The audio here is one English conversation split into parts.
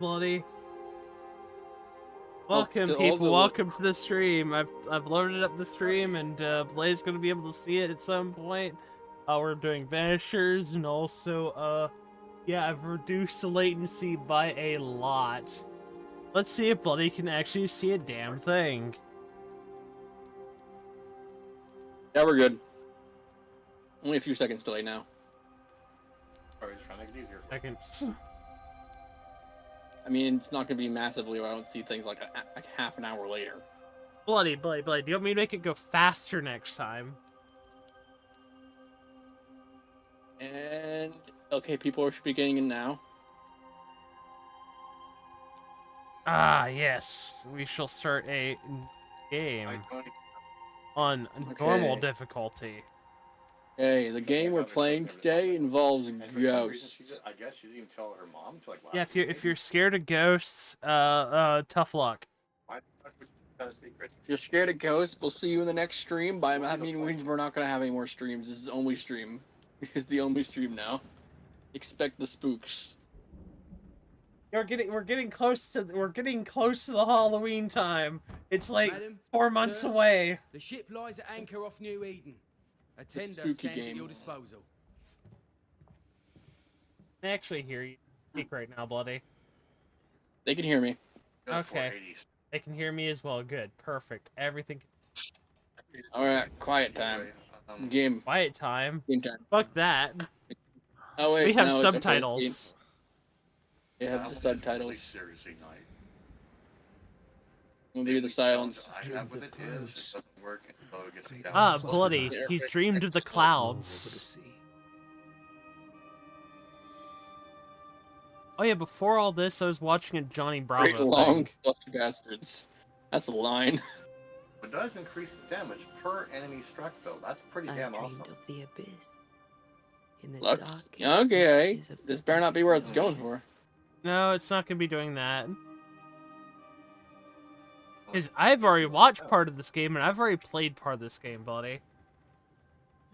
Bloody. Welcome, Also, people. Welcome to the stream. I've loaded up the stream, and Blaze gonna be able to see it at some point. We're doing Banishers, and also yeah, I've reduced the latency by a lot. Let's see if Bloody can actually see a damn thing. Yeah, we're good. Only a few seconds delay now. Probably just trying to make it easier. Seconds. I mean, it's not gonna be massively. I don't see things like half an hour later. Bloody. Do you want me to make it go faster next time? And okay, people are beginning in now. Ah, yes. We shall start a game on normal difficulty. Okay, the game we're playing today involves ghosts. I guess she didn't even tell her mom to like. Yeah, if you're scared of ghosts, tough luck. If you're scared of ghosts, we'll see you in the next stream. By that means we're not gonna have any more streams. This is the only stream. It's the only stream now. Expect the spooks. We're getting close to the Halloween time. It's like Madam, 4 months sir, away. The ship lies at anchor off New Eden. A tender spooky stands game. at your disposal. I actually hear you speak right now, Bloody. They can hear me. Okay. They can hear me as well. Good. Perfect. Everything. Alright, quiet time. Game. Quiet time. Game time. Fuck that. Oh wait, We have no, it's subtitles. They have the subtitles. Seriously, night. We'll do the silence. I have what it is. It doesn't work. Ah, Bloody. He's dreamed of the clouds. Oh yeah, before all this, I was watching a Johnny Bravo Great long thing. fluffy bastards. That's a line. It does increase the damage per enemy struck, though. That's pretty damn awesome. Of the abyss. In the Look, darkest okay, reaches of this the better not be where it's ocean. going for. No, it's not gonna be doing that. Because I've already watched part of this game, and I've already played part of this game, Bloody.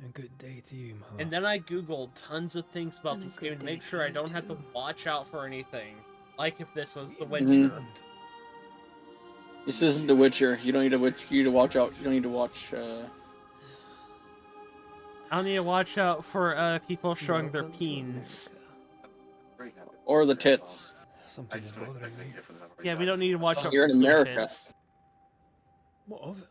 A good day to you, my love. And then I googled tons of things about And a this good game to day make to sure I you, don't have to too. watch out for anything. Like if this was The Witcher. Mhm. This isn't The Witcher. You don't need to watch out. You don't need to watch. I don't need to watch out for people showing their Welcome to peens. America. Or the tits. Something is bothering me. Yeah, we don't need to watch out You're for in America. tits. What of it?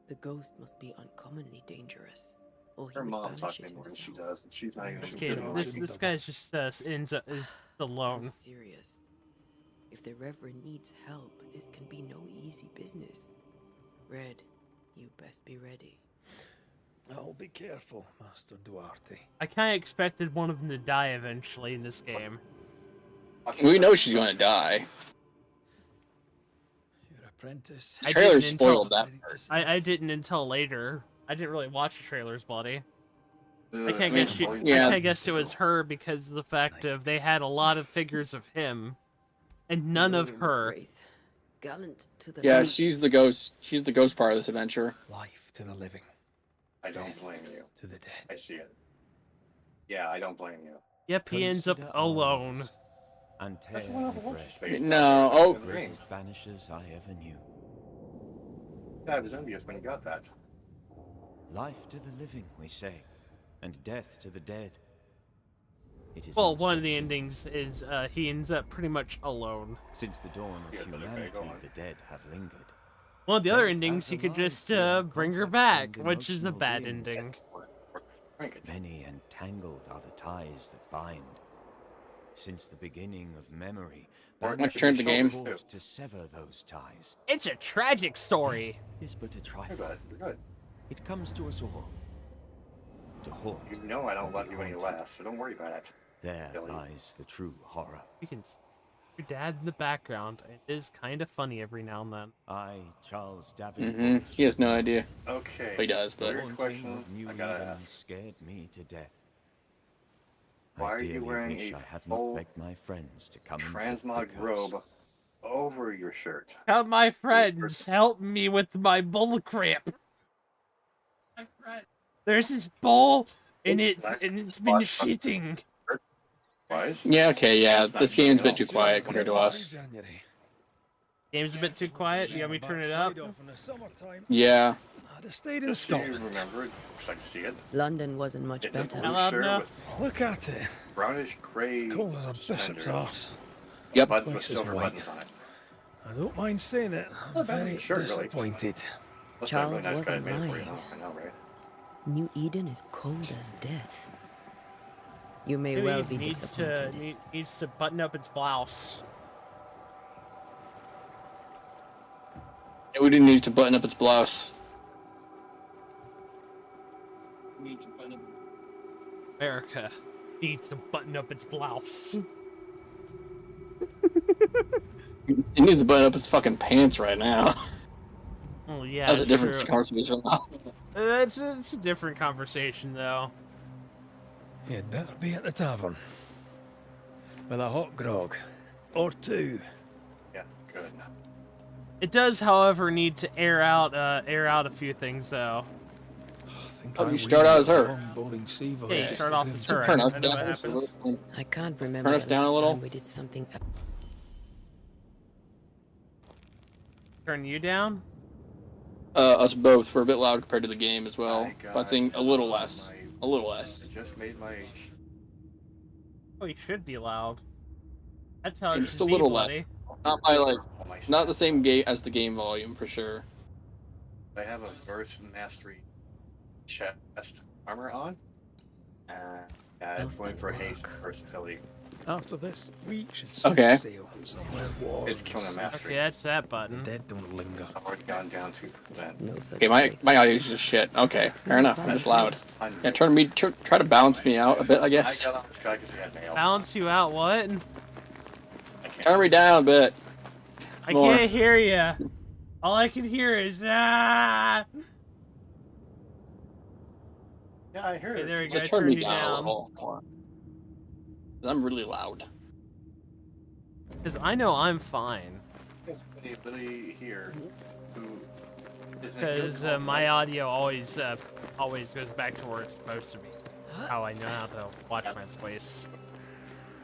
The ghost must be uncommonly dangerous, or he Her would mom banish talks it more than she himself. does, and she's not even. This Okay, game, no, this guy's just is alone. I'm serious. If the Reverend needs help, this can be no easy business. Red, you best be ready. I'll be careful, Master Duarte. I kind of expected one of them to die eventually in this game. We know she's gonna die. Your apprentice. I Trailer didn't spoiled until- that part. I didn't until later. I didn't really watch the trailers, Bloody. I can't mean, guess yeah. I can't guess it was her because of the fact of they had a lot of figures of him, and none of her. Wraith, gallant to the Yeah, last. she's the ghost. She's the ghost part of this adventure. Life to the living, I don't blame you. to the I dead. see it. Yeah, I don't blame you. Yep, he ends up Consider alone. arms And tear That's one of the the ones bread. she's faced. No, oh. The ring. Greatest banishers I ever knew. I was envious when you got that. Life to the living, we say, and death to the dead. It is Well, not one so of the simple. endings is he ends up pretty much alone. Since the dawn of Yeah, but okay, humanity, go on. the dead have lingered. One of the other Then, endings, as you could alive, just we are bring her complex back, and which is a emotional bad beings. ending. Drink it. Many and tangled are the ties that bind. Since the beginning of memory, Mark, banishers turn the game. have fought to sever those ties. It's a tragic story. Is but a You're trifle. good. You're good. It comes to us all. To haunt. You know I don't or love be you any haunted. less, so don't worry about it. There Billy. lies the true horror. You can see your dad in the background. It is kind of funny every now and then. I, Charles Davenport. Mm-hmm. He has no idea. Okay. He does, but Weird Haunting question. of New I gotta Eden ask. scared me to death. Why I are you dearly wearing wish a I had not full begged my friends to come and lift the Transmog curse. robe over your shirt? Help my friends, help me with my bull crap. There's this bull, and it's been shitting. Wise? Yeah, okay, yeah. This game's a bit too quiet compared to us. January. Game's a bit too quiet. You want me to turn it up? Backside off in the summertime. Yeah. I'd have stayed in Just so you Scotland. remember it, looks like you see it. London wasn't much It's a better. blue Loud shirt enough? with Look at it. brownish gray Cold as a bishop's suspenders, arse. Yep. buttons with Place is silver white. buttons on it. I don't mind saying it. I'm very Shirt, really. disappointed. Looks like a really Charles nice guy wasn't made it for you, lying. I know, right? New Eden is cold as death. You may Maybe well it be needs disappointed. to needs to button up its blouse. Yeah, we didn't need to button up its blouse. America needs to button up its blouse. It needs to button up its fucking pants right now. Oh yeah, That's a different true. conversation now. It's a different conversation though. You'd better be at the tavern. With a hot grog. Or two. Yeah, good. It does, however, need to air out a few things though. I think Oh, I you start out as wheeled a her. long, boring sea voyage Yeah, you just start to off grim as her. Turn I us know what down. happens. I can't remember Turn us the down a last little. time we did something. Turn you down? Us both were a bit loud compared to the game as well. My But God, saying a little less. my- A little less. I just made my age. Oh, you should be loud. That's how it Just should a be, little buddy. Not by like, All my not the stats. same game as the game volume for sure. I have a verse mastery chest armor on. Yeah, I'm Else going than for a haste work. versatility. After this, we should set Okay. sail somewhere warm. It's killing a and mastery. Okay, that's that The button. dead don't linger. I've already gone down 2%. No such Okay, my place. audio is just shit. Okay, fair enough. I'm just loud. Yeah, Hundred. try to balance me out a bit, I guess. I got on this guy because he had mail. Balance you out, what? I can't. Turn me down a bit. I More. can't hear you. All I can hear is ah. Yeah, I heard Okay, it. there we go. Just Turn turn me you down a down. little more. I'm really loud. Because I know I'm fine. There's anybody here who isn't Because my audio always goes back to where it's supposed to be. How I know how to watch my voice.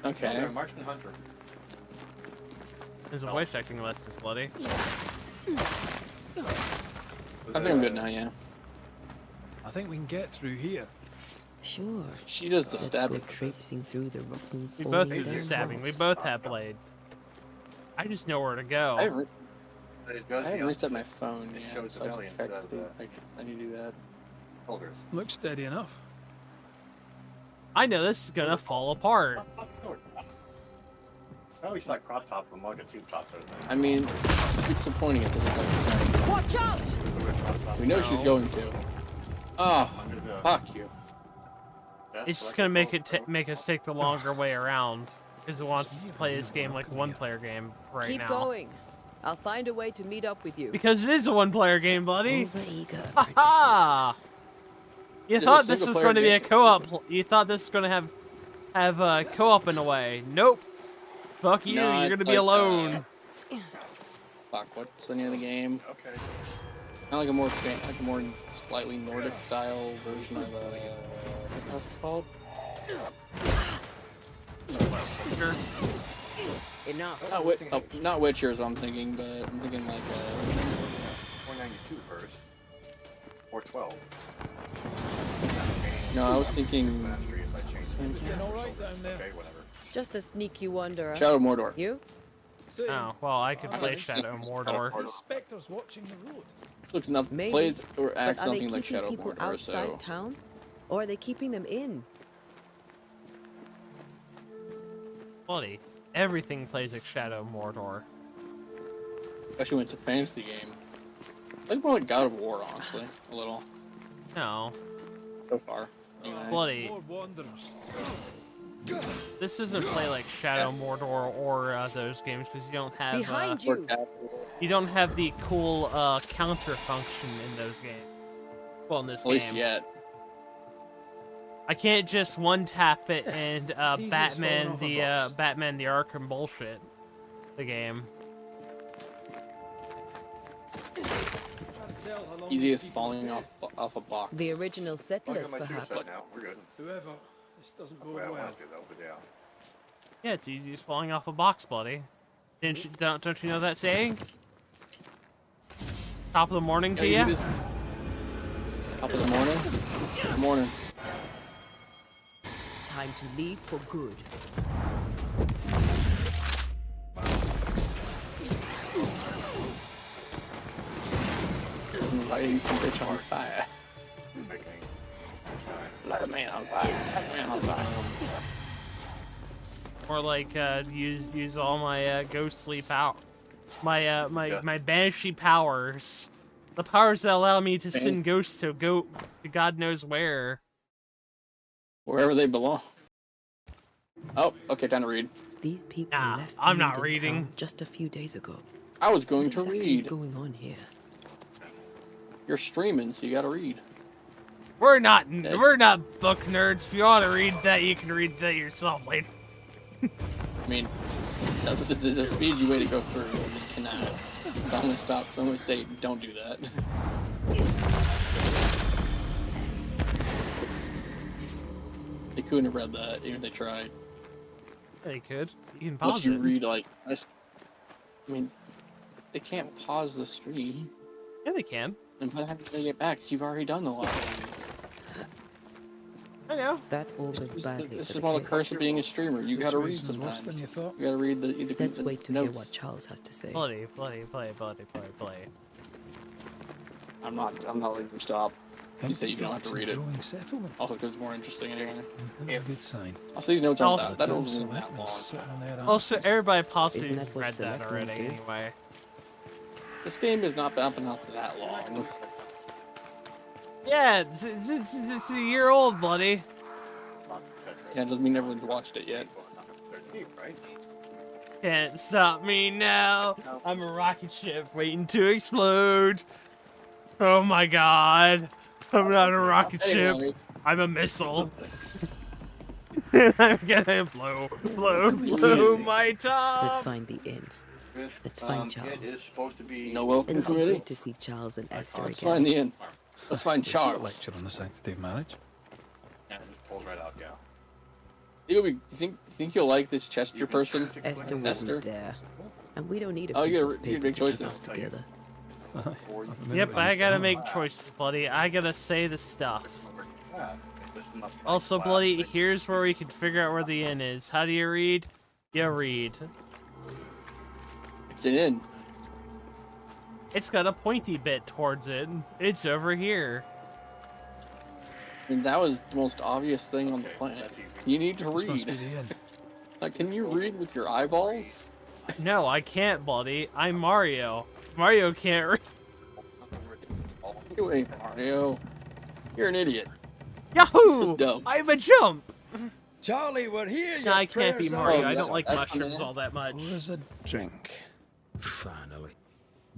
Okay. Marksman Hunter. There's a voice acting lessons, bloody. I think I'm good now, yeah. I think we can get through here. Sure. She does the Let's stabbing. go traipsing through the rotten We both falling do down stabbing. We rocks. both have blades. I just know where to go. I haven't, It does I the haven't reset my opposite. phone It yet, shows so I civilians should check as, to see if I need to do that. Holders. Looks steady enough. I know this is gonna fall apart. I always thought crop top from Manga Tube top sort of thing. I mean, it's disappointing it doesn't like Watch out! we know she's going to. Oh, Under the fuck you. desk, It's just select gonna the make full it scope. make us take the longer way around. Because it wants us to play this game like a one-player game right Keep now. going. I'll find a way to meet up with you. Because it is a one-player game, buddy. Overeager Ha! You Is it a thought this was single-player going to be a game? co-op. You thought this was going to have co-op in a way. Nope. Fuck you. No, You're it's going to be like, alone. Fuck, what's the name of the game? Okay. Kind of like a more slightly Nordic style version of what's it called? Sure. Enough. Not Witcher, so I'm thinking, but I'm thinking like 492 first. 412. no, I was thinking Mastery if I change the Doing all right down there. Okay, whatever. Just a sneaky wanderer. Shadow of Mordor. You? Say, Oh, well, I could play Alright. Shadow Mordor. the specters watching the road. Looks enough Maybe, plays or But acts are they something like keeping Shadow of people Mordor, outside so town? Or are they keeping them in? Buddy, everything plays like Shadow Mordor. especially when it's a fantasy game. Like more like God of War, honestly, a little No. so far. Anyway. Bloody, More wanderers. this doesn't play like Shadow Mordor or those games because you don't have Behind Or you! you don't have the cool counter function in those games. Well, in this At game, least yet. I can't just one tap it and Jesus, falling Batman off a the box. Batman the Arkham bullshit. The game. Easy as falling off a box. The original Well, I settlers, got my two perhaps. set now. We're good. Whoever, this doesn't That's the bode way I well. want to, though, but yeah. Yeah, it's easy as falling off a box, buddy. Don't you know that saying? Top of the morning to Yeah, you? Top of the morning? Good morning. Time to leave for good. Lighting some bitch on fire. Light a man on fire. Light a man on fire. Or like use all my ghostly power, my banshee powers, the powers that allow me to send ghosts to go to God knows where. Wherever they belong. Oh, okay, time to read. These people Nah, left I'm not Mead in reading. town just a few days ago. I was going What to exactly is read. going on here? You're streaming, so you gotta read. We're not book nerds. If you want to read that, you can read that yourself later. I mean, that's the speedy way to go through. You cannot. So I'm gonna stop. So I'm gonna say, don't do that. They couldn't have read that, even if they tried. They could. You can Unless pause you it. read like, I mean, they can't pause the stream. Yeah, they can. And by the time they get back, you've already done the lot. I know. That augurs badly This for is the one of the case. curse of being a streamer. You gotta read Situation's worse sometimes. than you thought. You gotta read the either Let's the wait to hear notes. what Charles has to say. Play. I'm not letting you stop. You say you don't have to read it. Growing settlement. Also, because it's more interesting anyway. Another good sign. Also, these notes aren't Also- that Town wasn't that long. selectment's sitting on their Also, asses. everybody possibly Isn't that what read that selectmen already do? anyway. This game has not been up and up that long. Yeah, it's a year old, buddy. Yeah, it doesn't mean everyone's watched it yet. Right? Can't stop me now. I'm a rocket ship waiting to explode. Oh my god. I'm not a rocket ship. Anyway, I'm a missile. I'm gonna blow my Let's top. find the inn. This, Let's find It Charles. is supposed to be. no welcome It'll be committee. good to see Charles and Esther Let's again. find the inn. Let's find Charles. Lecture on the sanctity of marriage. And it just pulls right out, yeah. You think you'll like this Chester person? Esther Esther? wouldn't dare. And we don't need a Oh, piece you of gotta- you paper make to keep choices. us together. Yep, I gotta make choices, buddy. I gotta say the stuff. Also, bloody, here's where we can figure out where the inn is. How do you read? You read. It's an inn. It's got a pointy bit towards it. It's over here. I mean, that was the most obvious thing on the planet. You need to This must be read. the inn. Like, can you read with your eyeballs? No, I can't, buddy. I'm Mario. Mario can't read. Anyway, Mario, you're an idiot. Yahoo! Dumb. I'm a jump! Charlie, we're here. No, I can't be prayers are Mario. I that's- don't like that's mushrooms fine. all that much. There's a drink. Finally.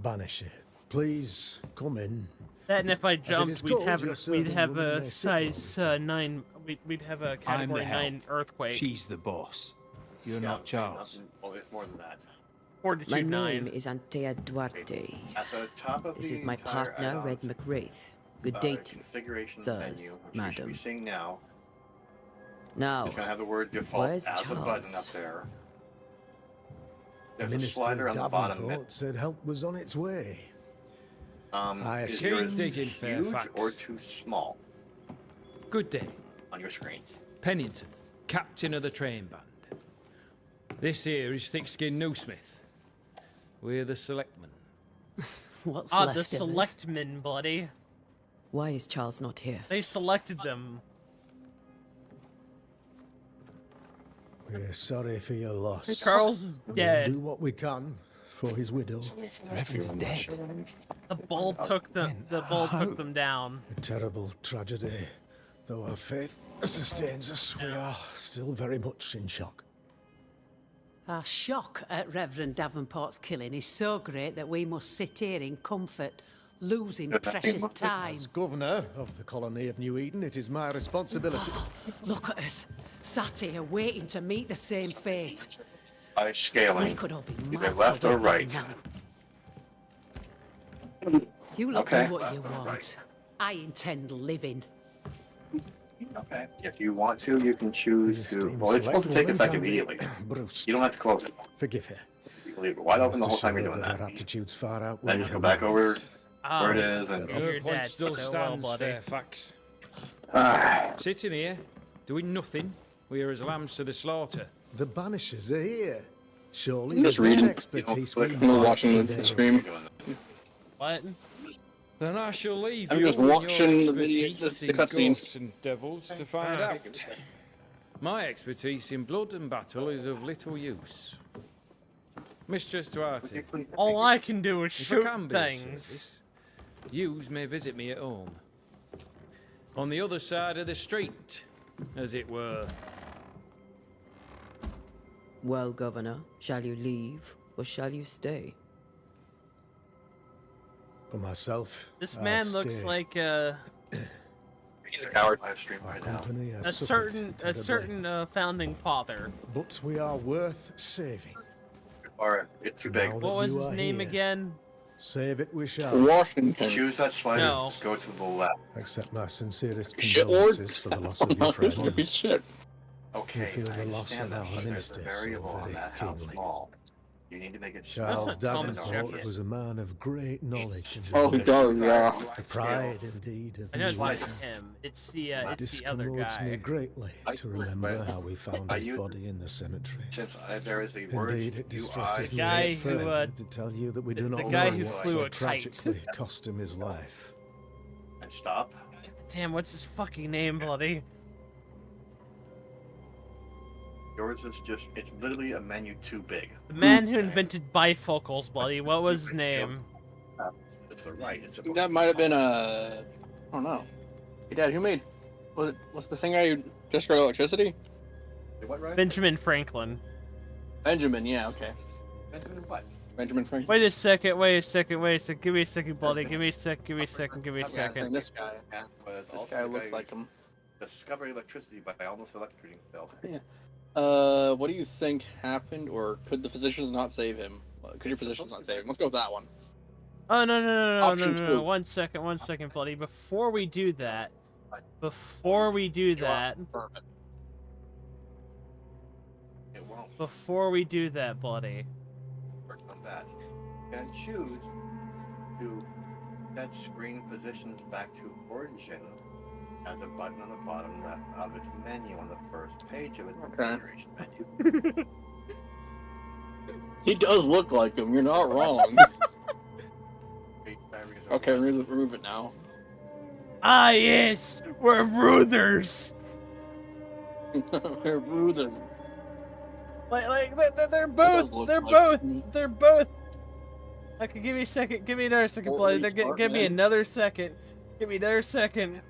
Banisher, please come in. That and if I it is jumped, we'd called, have your we'd servant have woman a may sit size on it. 9. We'd have a I'm category the 9 help. earthquake. She's the boss. You're not Charles. Well, it's more than that. My Fortitude 9. name is Antea Duarte. At the top of This the is my entire partner, Red add-ons, McWraith. Good day to you. configuration sirs, menu, which you should madam. be seeing now. Now, It's gonna have the word default where's as a button up Charles? there. There's a Minister slider on the bottom Davenport said help was on its way. I is assume- yours Digging huge Fairfax. or too small Good day. on your screen? Pennington, captain of the train band. This here is Thick-Skinned Noosmith. We're the selectmen. what's Ah, left the of us? selectmen, buddy. Why is Charles not here? They selected them. We're sorry for your loss. Charles is We'll dead. do what we can for his widow. The Reverend's dead. The bull took them. The bull took them down. A terrible tragedy. Though our faith sustains us, we are still very much in shock. Our shock at Reverend Davenport's killing is so great that we must sit here in comfort, losing precious time. As governor of the colony of New Eden, it is my responsibility. Look at us, sat here waiting to meet the same fate. By We scaling, could all be either miles left or away by right. now. You lot Okay. do what you want. I intend living. Okay. If you want to, you can The choose to. esteemed Well, it's supposed to take select effect woman can be immediately. Bruce. You don't have to close it. Forgive her. You can leave it wide open the whole Rest time you're assured doing that that. her aptitudes far Then outweigh just her go back over manners. where it is and. Your Your point dad's still so well, stands, buddy. Fairfax. Ah, Sitting here, doing nothing. We are as lambs to the slaughter. The Banishers are here. Surely Just with reading. their expertise we I'm watching might the prevail. stream. What? Then I shall leave I'm you just and your watching the video- expertise the in cutscene. ghosts and devils to find out. My expertise in blood and battle is of little use. Mistress Duarte, All I can do is if I shoot can be of things. service, yous may visit me at home. On the other side of the street, as it were. Well, Governor, shall you leave or shall you stay? For myself, This I'll man looks stay. like he's a coward. Live stream Our right now. company has a suffered terribly, certain founding father. but we are worth saving. Or it's too big. Now What that was you his are name here, again? Save it we shall. Washington. Choose that slider. No. Go to the left. Accept my sincerest Shitlord? condolences for the loss of your friend. Shit. Okay. feel I the loss understand of that, our but there's a minister so variable on very that, how keenly. small. You need to make it Charles not Thomas Davenport Jefferson. was a man of great knowledge and Oh, he does, yeah. the pride indeed of I know it's New not England. him. It's the other Discommodes me guy. greatly to remember how we found Are his you- body in the cemetery. Since there is a word. Indeed, it distresses me guy yet who, further to tell you that we do the not guy know who what flew so a kite. tragically cost him his life. And stop. Damn, what's his fucking name, bloody? Yours is just, it's literally a menu too big. The man who invented bifocals, bloody. What was his name? It's the right. It's That might have been I don't know. Hey, Dad, who made? What's the thing guy who destroyed electricity? What, right? Benjamin Franklin. Benjamin. Yeah. Okay. Benjamin what? Benjamin Franklin. Wait a second, wait a second, wait a second. Give me a second, bloody. Give me a sec, give me a second, give me a Yeah, saying second. this guy. Was This also guy the looks who like him. discovered electricity by almost electrocuting himself. What do you think happened, or could the physicians not save him? Could your physicians not save him? Let's go with that one. Oh no! Option two. 1 second, bloody. Before we do that, Perfect. It won't bloody. work on that. And choose to set screen positions back to origin as a button on the bottom left of its menu on the first page of its configuration menu. He does look like him. You're not wrong. Okay, remove it now. Ah yes, we're brothers. We're brothers. They're does both. look They're like both. him. They're both. Okay, give me a second. Give me another second, Holy bloody. smart Give me man. another second. Give me another second.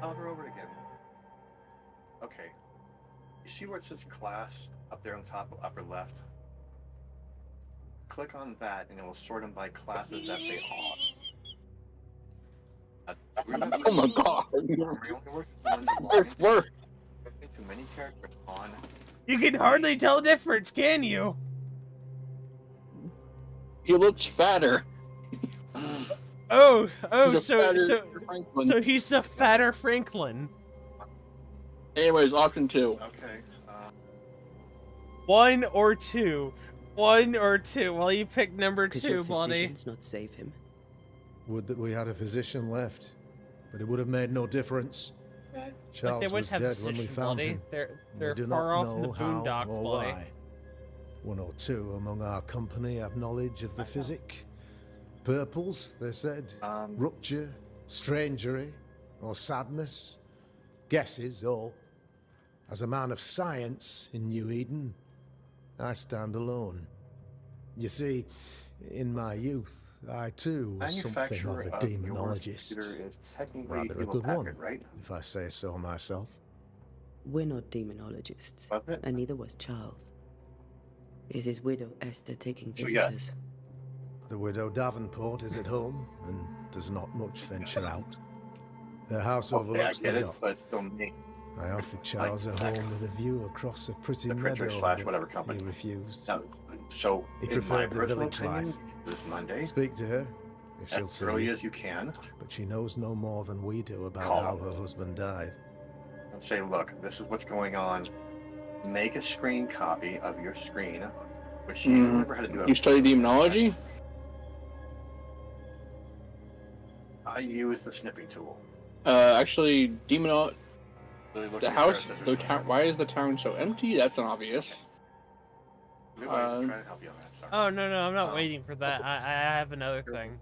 Hover over it again. Okay. You see where it says class up there on top upper left? Click on that and it will sort them by classes that they are. Oh my god. We're Too many characters on. You can hardly tell the difference, can you? He looks fatter. Oh, He's a so fatter Franklin. he's the fatter Franklin. Anyways, option 2. Okay. One or two. Well, you picked number Could 2, your bloody. physicians not save him? Would that we had a physician left, but it would have made no difference. Like Charles they was wouldn't have dead when we physician, found bloody. him. They're we do far not off in the know how boondocks, or bloody. why. One or two among our company have knowledge of the physic. Purples, they said. Rupture, strangery, or sadness. Guesses, all. As a man of science in New Eden, I stand alone. You see, in my youth, I too was something of Manufacturer a of your demonologist. computer is technically Rather a evil good one, packet, right? if I say so myself. We're not demonologists, Was it? and neither was Charles. Is his widow Esther taking So, yeah. visitors? The widow Davenport is at home and does not much venture out. Their house Okay, I overlooks get the it, dock. but it's still me. I offered Charles a home with a view across a pretty The printer meadow, slash but whatever company. he refused. No, so He in my preferred the personal village opinion, life. this Monday. Speak to her. if she'll as see early you. as you can. But she knows no more than we do about Call how her. her husband died. And say, look, this is what's going on. Make a screen copy of your screen, which you remember how to do. You study demonology? I use the snipping tool. Actually, the house, the why is the town so empty? That's an obvious. trying to help you on that. Sorry. Oh, no, I'm not waiting for that. I have another thing.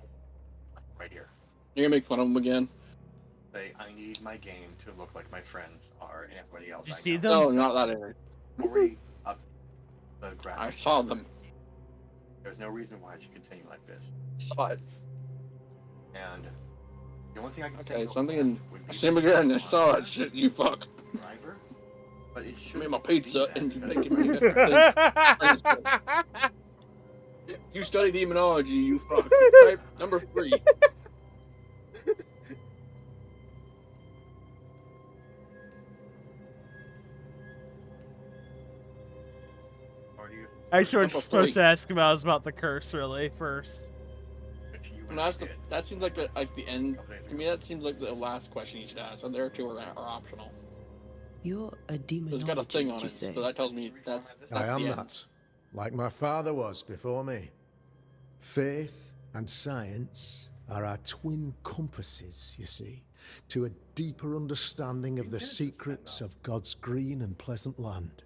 Right here. You're gonna make fun of him again? Say, I need my game to look like my friends are and everybody else. Did you I see know. them? No, not that area. Already up the graphics. I saw them. There's no reason why it should continue like this. Saw it. And the only thing I can say Okay, real something fast in. would be Same the again. I saw it. Shit, you fuck. driver, but it Give should me my be pizza that and you because making me a thing. You study demonology, you fuck. Type number 3. Or do you- Actually, what Number you're supposed three. to ask about is about the curse, really, first. if you And that seems like the end. To me, that seems like the last question you should ask. And there two are optional. You're a There's got a thing demonologist, on you it, say? so that tells me that's I am the end. that, like my father was before me. Faith and science are our twin compasses, you see, to a deeper understanding of the secrets of God's green and pleasant land,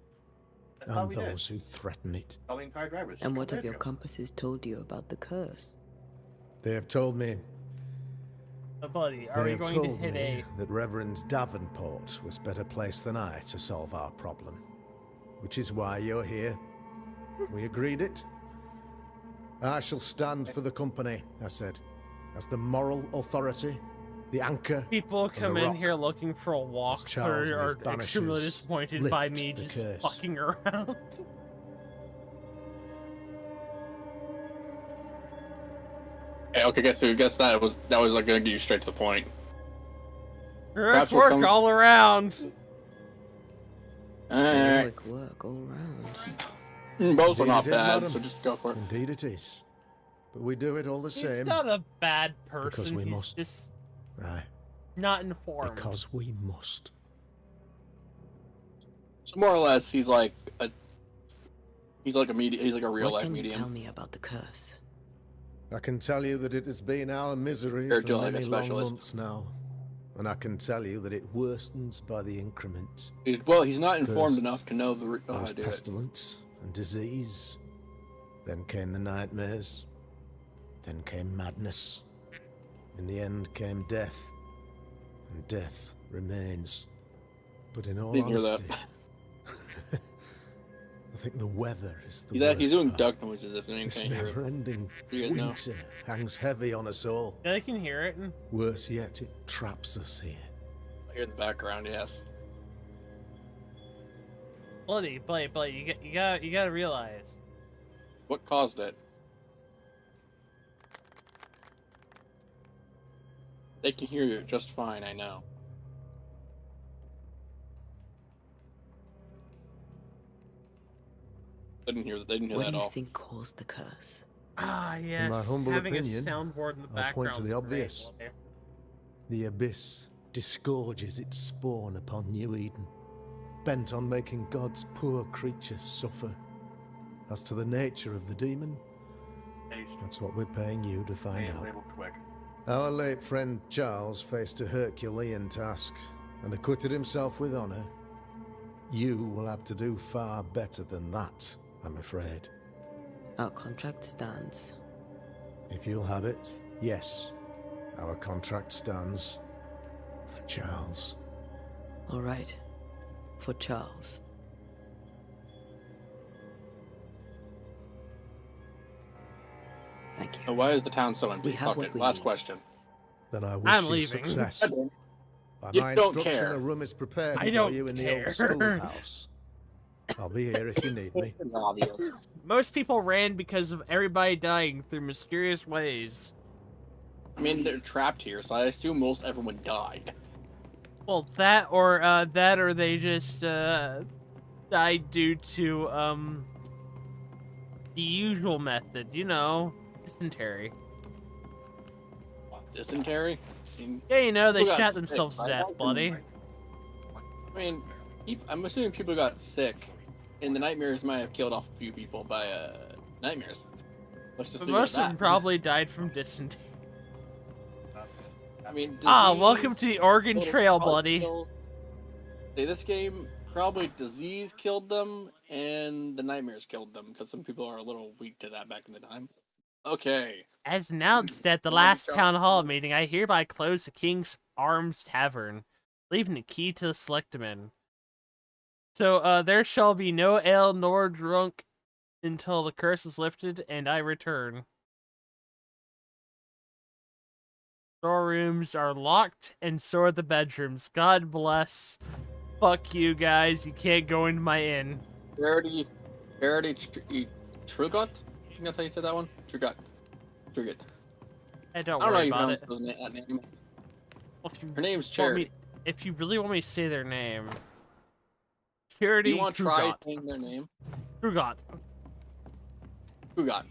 and those who threaten it. All the entire drivers. And what have your compasses told you about the curse? They have told me Buddy, are They we have going to told hit me that Reverend Davenport was better placed than I to solve our problem. Which is why you're here. We agreed it. I shall stand for the company, I said, as the moral authority, the anchor. People and come the in rock. here looking for a Charles and walkthrough his are extremely Banishers disappointed by lift me the just curse. fucking around. Okay, guess that was like gonna get you straight to the point. Heroic we'll work come- all around. Heroic work all round. Both are Indeed not it is, bad, madam. so just go for it. Indeed it is. But we do it all the He's same. not a bad person. Because we He's must. just Aye, not informed. because we must. So more or less, he's like a medium. He's like a real What life can you medium. tell me about the curse? I can tell you that it has been our misery You're for doing like a many long specialist. months now. And I can tell you that it worstens by the increment. Well, he's not informed First, enough to know how There to was do it. pestilence and disease. Then came the nightmares. Then came madness. In the end came death. And death remains. But in all Didn't hear honesty, that. I think the weather is the He's worst doing part. duck noises if anyone This can't hear it. never-ending You guys know. winter hangs heavy on us all. Yeah, I can hear it. Worse yet, it traps us here. I hear the background, yes. Bloody, you gotta realize. What caused it? They can hear you just fine, I know. They didn't hear What that do at you all. think caused the curse? Ah, yes. my humble Having opinion, a soundboard in the I'll background. point to the obvious. The abyss disgorges its spawn upon New Eden, bent on making God's poor creatures suffer. As to the nature of the demon, that's what we're paying you to find out. Label quick. Our late friend Charles faced a Herculean task and acquitted himself with honor. You will have to do far better than that, I'm afraid. Our contract stands. If you'll have it, yes, our contract stands for Charles. All right. For Charles. Thank you. Why is the town so empty? We have Fuck what it. we Last need. question. Then I wish I'm you leaving. success. By You my don't instruction, care. a room is prepared I for don't you in the care. old schoolhouse. I'll be here if you need me. Most people ran because of everybody dying through mysterious ways. I mean, they're trapped here, so I assume most everyone died. Well, that or they just died due to the usual method, you know, dysentery. Dysentery? I mean, Yeah, you know, they people got shot sick, themselves to right? death, buddy. I mean, I'm assuming people got sick, and the nightmares might have killed off a few people by nightmares. Let's just But leave it at most of them that. probably died from dysentery. I mean, Welcome to the Oregon killed- Trail, probably buddy. See, this game, probably disease killed them, and the nightmares killed them, because some people are a little weak to that back in the time. Okay. As announced at the last town hall meeting, I hereby close the King's Arms Tavern, leaving the key to the selectmen. So, there shall be no ale nor drunk until the curse is lifted and I return. Storerooms are locked, and so are the bedrooms. God bless. Fuck you guys, you can't go into my inn. Trugot? I think that's how you said that one? Trugot. Hey, don't I don't know how worry you about pronounce it. that name. Well, if you Her name's want Charity. me- if you really want me to say their name. Do Charity you want to try Trugot. saying their name? Trugot. Trugot.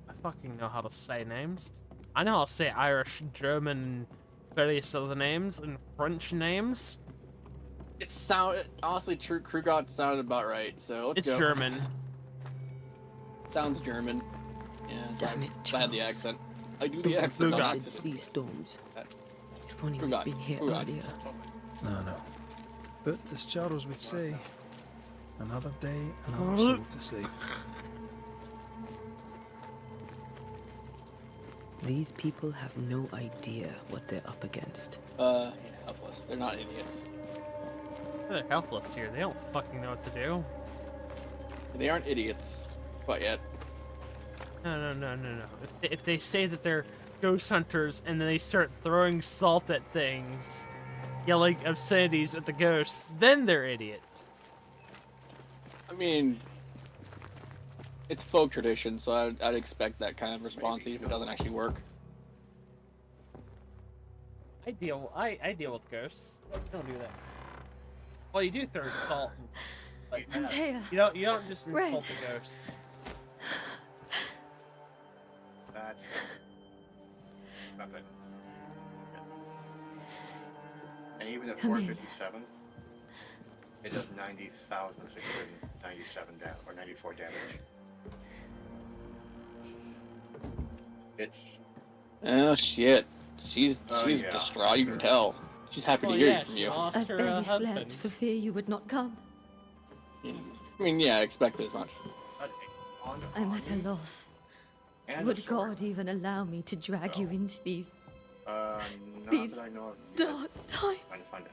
I fucking know how to say names. I know how to say Irish, German, and various other names, and French names. Honestly, Trugot sounded about right, so let's It's go. German. Sounds German. Yeah, Damn it, I had the Charles. accent. I do Those the are accent. not blessed accent. sea storms. If only Trugot. we'd been here Trugot. earlier. No. But as Charles would say, another day, another soul to save. These people have no idea what they're up against. Yeah, helpless. They're not idiots. They're helpless here. They don't fucking know what to do. They aren't idiots. Quite yet. No. If they say that they're ghost hunters and then they start throwing salt at things, yelling obscenities at the ghosts, then they're idiots. I mean, it's folk tradition, so I'd expect that kind of response even if it doesn't actually work. I deal with ghosts. You don't do that. Well, you do throw salt. Like that. Antea. You don't just insult Red. the ghost. That's nothing. Yes. And even at Come in. 457, it does 90,697 damage or 94 damage. It's Oh shit. She's yeah, distraught, you can sure. tell. She's happy Well, to hear yeah, it from she you. lost I her barely husband. slept for fear you would not come. I mean, yeah, I expected as much. I'm at a loss. And Would a sword. God even allow me to drag you into these Not these that I know of. dark times? Trying to find it.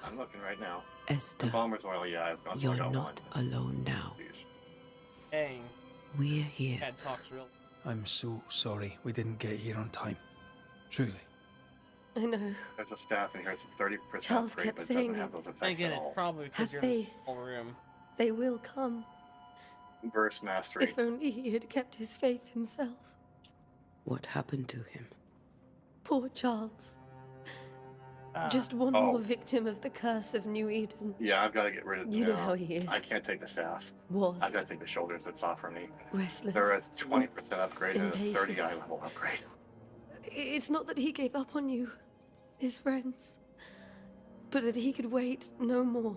I'm looking right now. Esther, Bomber's oil, yeah, I've got you're I got not one. alone now. Please. Dang, We're here. Dad talks real. I'm so sorry we didn't get here on time. Truly. I know. There's a staff in here. It's 30% Charles upgrade, kept but it saying doesn't have it. those effects Again, at it's all. probably because Have you're in this faith. whole room. They will come. Burst mastery. If only he had kept his faith himself. What happened to him? Poor Charles. Just one more victim of the curse of New Eden. Yeah, I've got to get rid of. You know how he is. I can't take the staff. Was I've got to take the shoulders that's off from me. restless. They're at 20% upgrade and a Impatient. 30 eye level upgrade. It's not that he gave up on you, his friends, but that he could wait no more.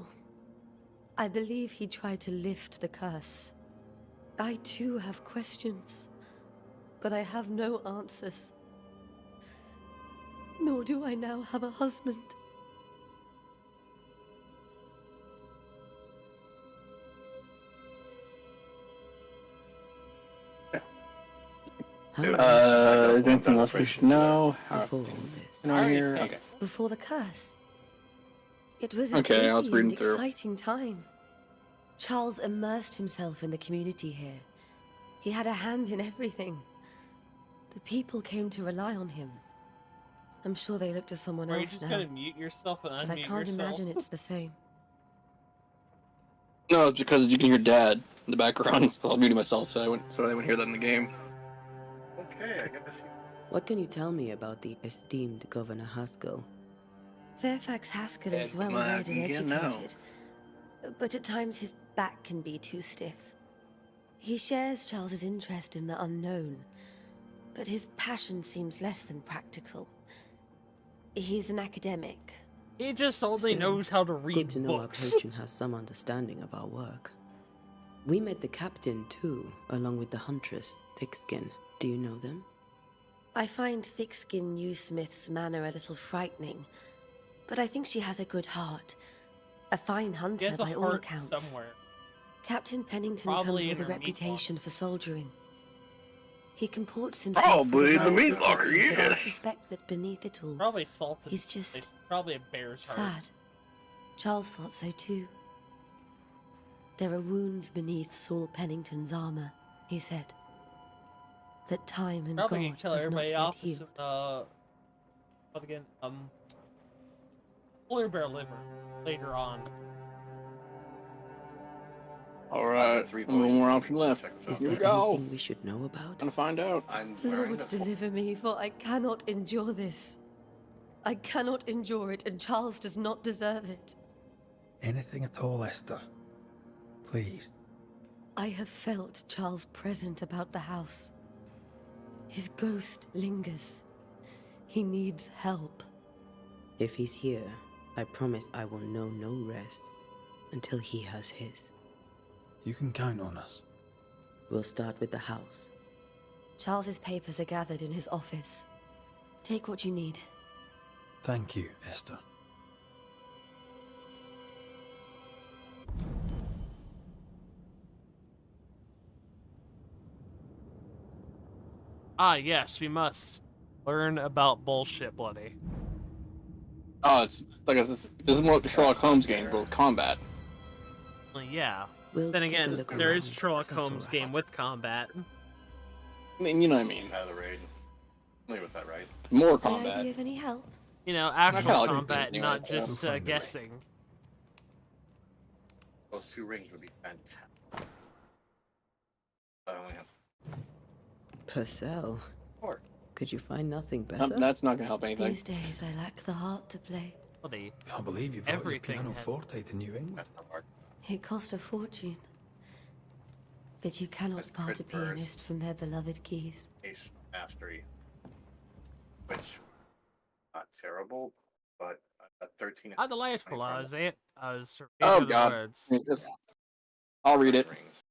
I believe he tried to lift the curse. I too have questions, but I have no answers. Nor do I now have a husband. How Is there anything else we should know? before all this? Anyone here? Okay. Before the curse. It was a Okay, I was busy reading and through. exciting time. Charles immersed himself in the community here. He had a hand in everything. The people came to rely on him. I'm sure they look to someone Or you else just now, gotta mute yourself and but I unmute can't yourself. imagine it's the same. No, it's because you can hear Dad in the background, so I'll mute myself so I wouldn't hear that in the game. Okay, I guess. What can you tell me about the esteemed Governor Haskell? Fairfax Haskell is Yeah, well well, read and yeah, no. educated, but at times his back can be too stiff. He shares Charles's interest in the unknown, but his passion seems less than practical. He's an academic. He just only Still, knows how to read Good to know books. our patron has some understanding of our work. We met the captain too, along with the huntress, Thickskin. Do you know them? I find Thickskin Newsmith's manner a little frightening, but I think she has a good heart. A fine He hunter has a by all heart accounts. somewhere. Captain Pennington Probably comes with in a her meat reputation locker. for soldiering. He comports himself Probably with in a the mild meat locker, dignity, but I yes. suspect that beneath it all, Probably salted. he's just It's probably a bear's heart. sad. Charles thought so too. There are wounds beneath Saul Pennington's armor, he said, that time and Probably can God kill have not everybody yet off healed. with what again? Polar bear liver later on. Alright, one more option left. Is Here we there go. anything we should know about? Gonna find out. I'm wearing Lord, the deliver me, for I cannot endure this. I cannot endure it, and Charles does not deserve it. Anything at all, Esther. Please. I have felt Charles present about the house. His ghost lingers. He needs help. If he's here, I promise I will know no rest until he has his. You can count on us. We'll start with the house. Charles's papers are gathered in his office. Take what you need. Thank you, Esther. Ah, yes, we must learn about bullshit, bloody. Oh, it's like this is more like the Sherlock Holmes game, but with combat. Well, yeah. We'll Then take a again, look there is around. Sherlock That's Holmes alright. game with combat. I mean, you know what I mean. out of the raid. Leave with that, right? More May I combat. be of any help? You know, kinda actual like this combat, game not anyway, so- just We'll find a way. guessing. Those 2 rings would be fantastic. I only have Purcell, 4. could you find nothing better? That's not gonna help anything. These days I lack the heart to play. Bloody. Can't believe you brought Everything your piano had- forte to New England. It cost a fortune. But you cannot That's part a crit first. pianist from their beloved keys. Ace Mastery. Which, not terrible, but a 13. Ah, delightful. I was it. I was Oh reading the god. words. I'll read it. Rings.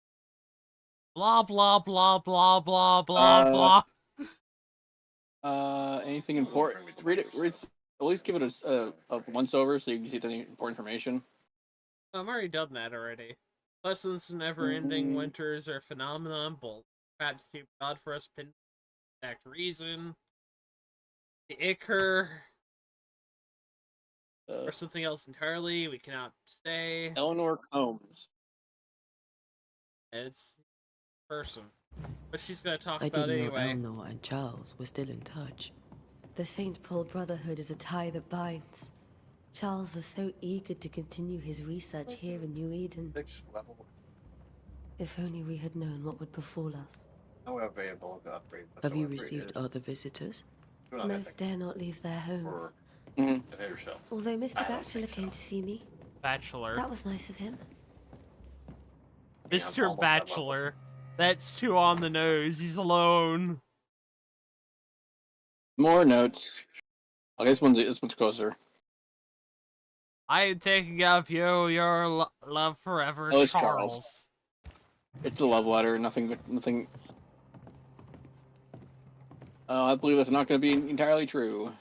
Blah blah blah blah blah blah blah. Anything important? Read it. At least give it a once over so you can see if there's any important information. I'm already done that already. Lessons in never-ending winters are a phenomenon, but perhaps too broad for us to pinpoint reason. The Ichor, or something else entirely. We cannot say. Eleanor Combs. It's a person, but she's gonna talk I about didn't it know anyway. Elnor and Charles were still in touch. The St. Paul Brotherhood is a tie that binds. Charles was so eager to continue his research here in New Eden. 6 level. If only we had known what would befall us. No available to upgrade. Have you received other visitors? Most dare not leave their homes. Yourself. Although Mr. I don't Bachelor think came so. to see me. Bachelor. That was nice of him. Mr. almost at level. Bachelor. That's too on the nose. He's alone. More notes. Oh, this one's closer. I am thinking of you, your love forever, Oh, it's Charles. Charles. It's a love letter. Nothing. I believe that's not going to be entirely true.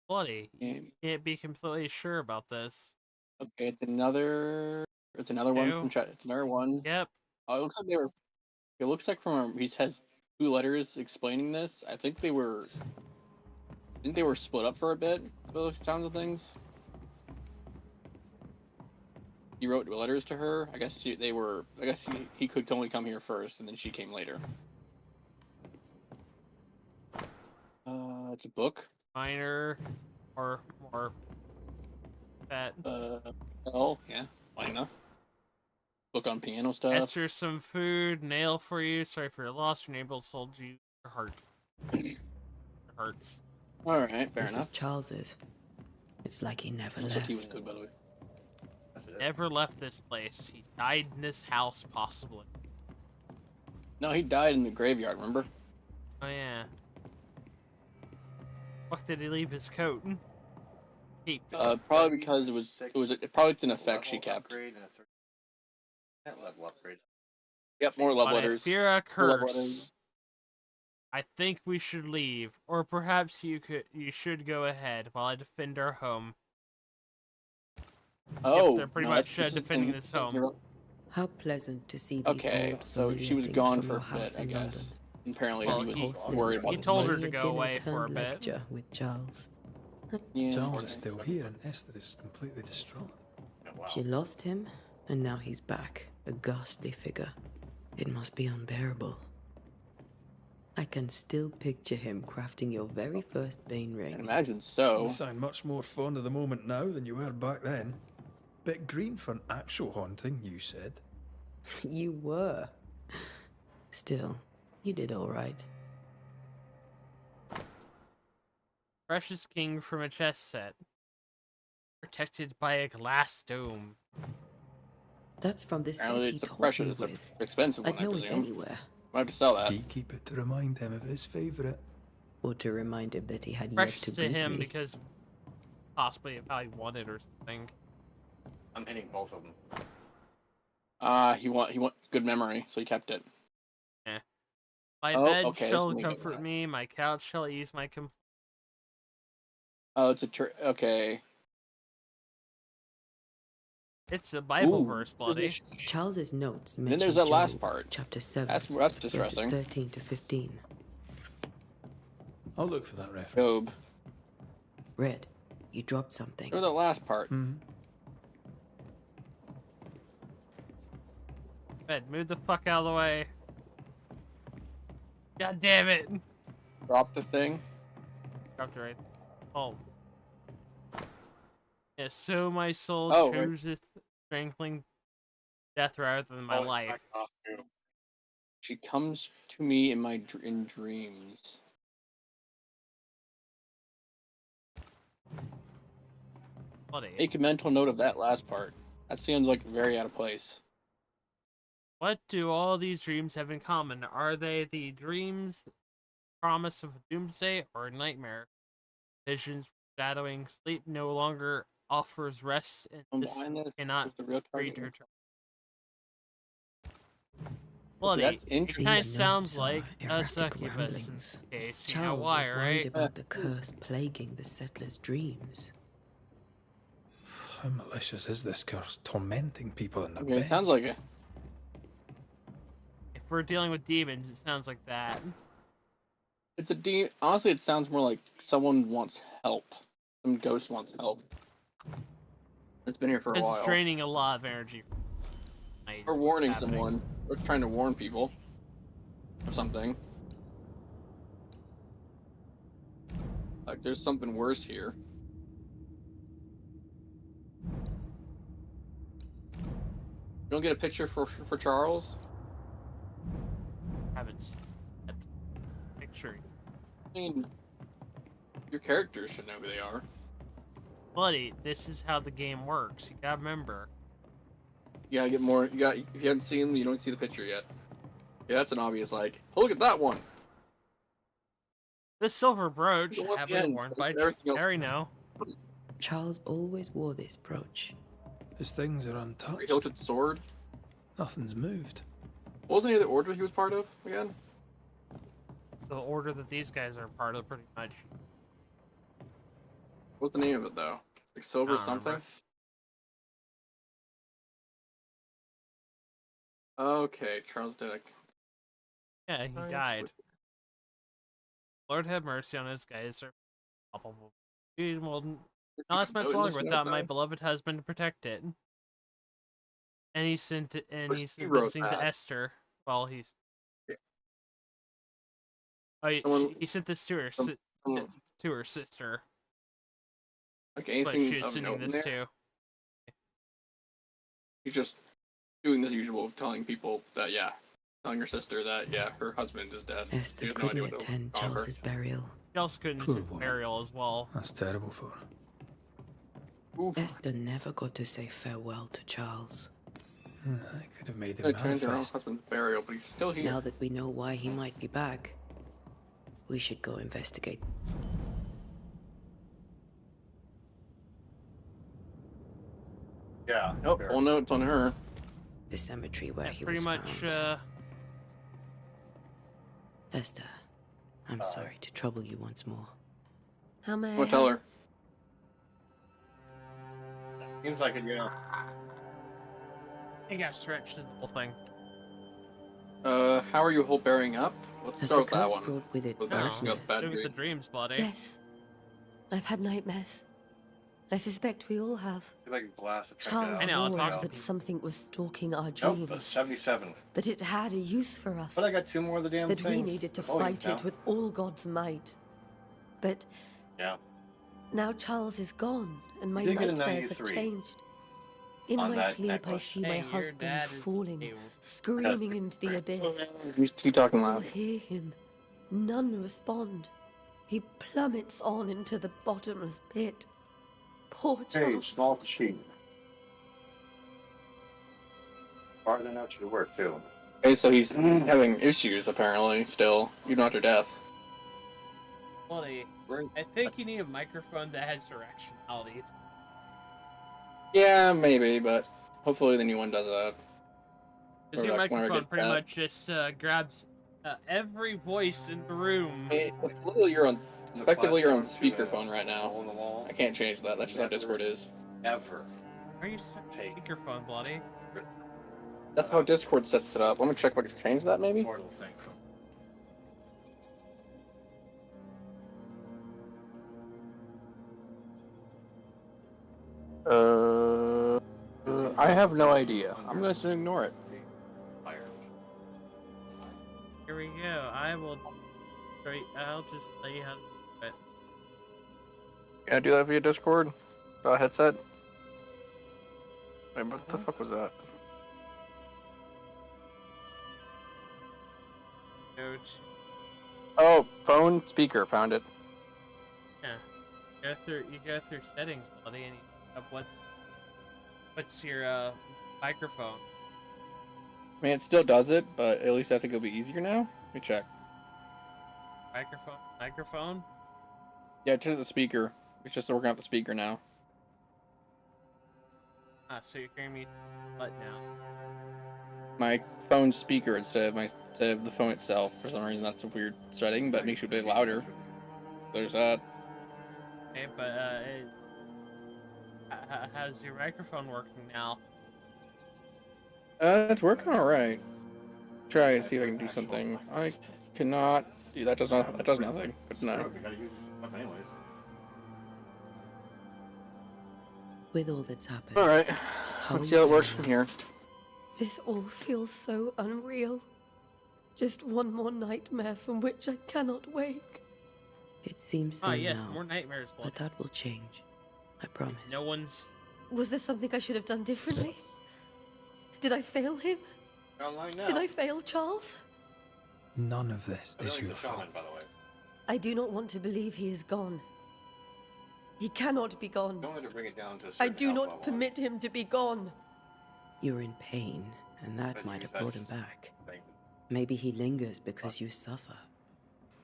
Bloody. You Okay, can't be completely sure about this. it's another. It's another one Two. from chat. It's another one. Yep. Oh, it looks like they were. It looks like he has 2 letters explaining this. I think they were split up for a bit. By the sounds of things. He wrote letters to her. I guess he could only come here first, and then she came later. It's a book. Minor or more that Oh yeah, fine enough. Book on piano stuff. Esther some food, nail for you, sorry for your loss, your neighbors hold you your heart. Your hearts. All right, fair This enough. is Charles's. It's like he never Looks like he was left. good, by the way. Never left this place. He died in this house, possibly. No, he died in the graveyard. Remember? Oh yeah. Fuck did he leave his coat? Probably because it probably didn't affect she kept. Upgrade and a level upgrade. Yep, more love But letters. if you're a More love curse, letters. I think we should leave, or perhaps you should go ahead while I defend our home. Oh, Yep, they're pretty no, much this is defending in- this home. in- How pleasant to see these Okay, old so familiar she was things gone from for your a bit, house I in guess. London. Apparently, Well, he was Hastings worried about he the told her place. to go Dinner away for a turned bit. lecture with Charles. Yeah, Charles is still here, and Esther is completely distraught. Wow. She lost him, and now he's back, a ghastly figure. It must be unbearable. I can still picture him crafting your very first Bane I ring. imagine so. You sound much more fond of the moment now than you were back then. Bit green for an actual haunting, you said. You were. Still, you did all right. Precious king from a chess set. Protected by a glass dome. That's from the Apparently, set he it's a taught precious. me It's an with. expensive one, I'd I know it presume. anywhere. Might have to sell that. He keep it to remind him of his favourite. Or to remind him that he had yet Precious to to beat him me. because possibly of how he wanted or something. I'm hitting both of them. He want good memory, so he kept it. My Oh, bed okay, shall this one we comfort got. me, my couch shall ease my complaint. Oh, it's a okay. It's a Bible Ooh, verse, bloody. Charles's notes mention Then there's that last Job, part. chapter 7, That's verses distressing. 13 to 15. I'll look for that reference. Job. Red, you dropped something. Or that last part. Hmm. Bed, move the fuck out of the way. God damn it! Drop the thing. Dropped it right. Oh. Yes, so my soul Oh, right. chooseth strangling death rather than my life. Back off too. She comes to me in my in dreams. Bloody. Make a mental note of that last part. That seems like very out of place. What do all these dreams have in common? Are they the dreams, promise of doomsday, or a nightmare? Visions, shadowing, sleep no longer offers rest, and this Combine it cannot with the real read target. her. Bloody, That's it interesting. kind of These sounds notes like are a erratic succubus. ramblings. Okay, see Charles why, was worried right? about the curse plaguing the settlers' dreams. How malicious is this curse? Tormenting people in their Okay, beds. it sounds like it. If we're dealing with demons, it sounds like that. It's a honestly, it sounds more like someone wants help. Some ghost wants help. It's been here for a It's while. draining a lot of energy. Or warning happening. someone. Or trying to warn people. Or something. Like, there's something worse here. You don't get a picture for Charles? Haven't seen that picture. I mean, your characters should know who they are. Buddy, this is how the game works. You gotta remember. You gotta get more. If you haven't seen them, you don't see the picture yet. Yeah, that's an obvious, like, oh, look at that one! The silver brooch, The one at the happily end, worn by everything else- Harry now. Charles always wore this brooch. His things are untouched. Hilted sword. Nothing's moved. What was the name of the order he was part of again? The order that these guys are part of, pretty much. What's the name of it though? Like silver I don't something? remember. Okay, Charles Dick. Yeah, he died. Lord have mercy on his guys. Are palpable. He will not last much longer without my beloved husband to protect it. And he sent it, and he sent this thing to Esther while he's. Yeah. Oh, he sent this to her, to her sister. Like But anything she was of sending note in this there? to. He's just doing the usual of telling people that, yeah, telling her sister that, yeah, her husband is dead. Esther He has no idea couldn't what to attend offer. Charles's burial. He also couldn't Poor do woman. burial as well. That's terrible for her. Oof. Esther never got to say farewell to Charles. I could have made They him changed their own manifest. husband's burial, but he's still here. Now that we know why he might be back, we should go investigate. Yeah. Nope, all notes on her. The cemetery where he Pretty was much, found. Esther, I'm sorry to trouble you once more. How may I What tell help? her? Seems like it, yeah. it got stretched to the whole thing. How are you whole bearing up? Let's Has start the with that curse one. brought with it With No, Banishers Ghosts, bad still get the dreams. dreams, buddy. Yes. I've had nightmares. I suspect we all have. Feel like glass to check Charles it I know, I'll out. warned talk to that people. something was stalking our Nope, dreams. that's 77. That it had a use for us. But I got 2 more of the damn that things. we needed to Oh, fight yeah. it with all God's might. But Yeah. now Charles is gone, and my did get a nightmares have 93 changed. In on my that sleep, I necklace. see my Hey, your husband dad is falling, a- screaming into the abyss. Keep talking All loud. hear him. None respond. He plummets on into the bottomless pit. Poor Hey, Charles. small sheet. Farther than that should work too. Okay, so he's having issues apparently still, even after death. Buddy, I think you need a microphone that has directionality. Yeah, maybe, but hopefully the new one does that. Because Or your like whenever it microphone gets pretty bad. much just grabs every voice in the room. I mean, it's literally you're on, effectively you're on platform to the speakerphone right now. hole in the wall. I can't change that. That's just how Discord is. Ever. Are you stuck to Take. speakerphone, bloody? That's how Discord sets it up. Let me check if I can change that maybe. Portal thing. I have no idea. I'm going to ignore it. Fire. Here we go. I'll just tell you how to do it. Can I do that via Discord? Headset? Wait, what the fuck was that? Go to, Oh, phone speaker. Found it. you go through settings, buddy, and you have what's your microphone. I mean, it still does it, but at least I think it'll be easier now. Let me check. Microphone? Yeah, turn to the speaker. It's just working out the speaker now. Ah, so you're hearing me what now? My phone speaker instead of the phone itself. For some reason, that's a weird setting, but it makes you a bit louder. There's that. Okay, but how's your microphone working now? It's working all right. Try and see if I can do something. I cannot do that. Does not. That does nothing. Good night. We gotta use stuff anyways. With all that's happened, All right. How Let's are see how you it works feeling from here. This all feels so unreal. Just one more nightmare from which I cannot wake. it seems so Ah, yes, now, more nightmares, bloody. but that will change. I promise. No one's. Was there something I should have done differently? Did I fail him? Online now. Did I fail Charles? None of this I is know he's your a shaman, fault. by the way. I do not want to believe he is gone. He cannot be gone. Don't let her bring it down to a I certain do health not level. permit him to be gone. You're in pain, and that But might use have brought him that back. thing. Maybe he lingers because you suffer.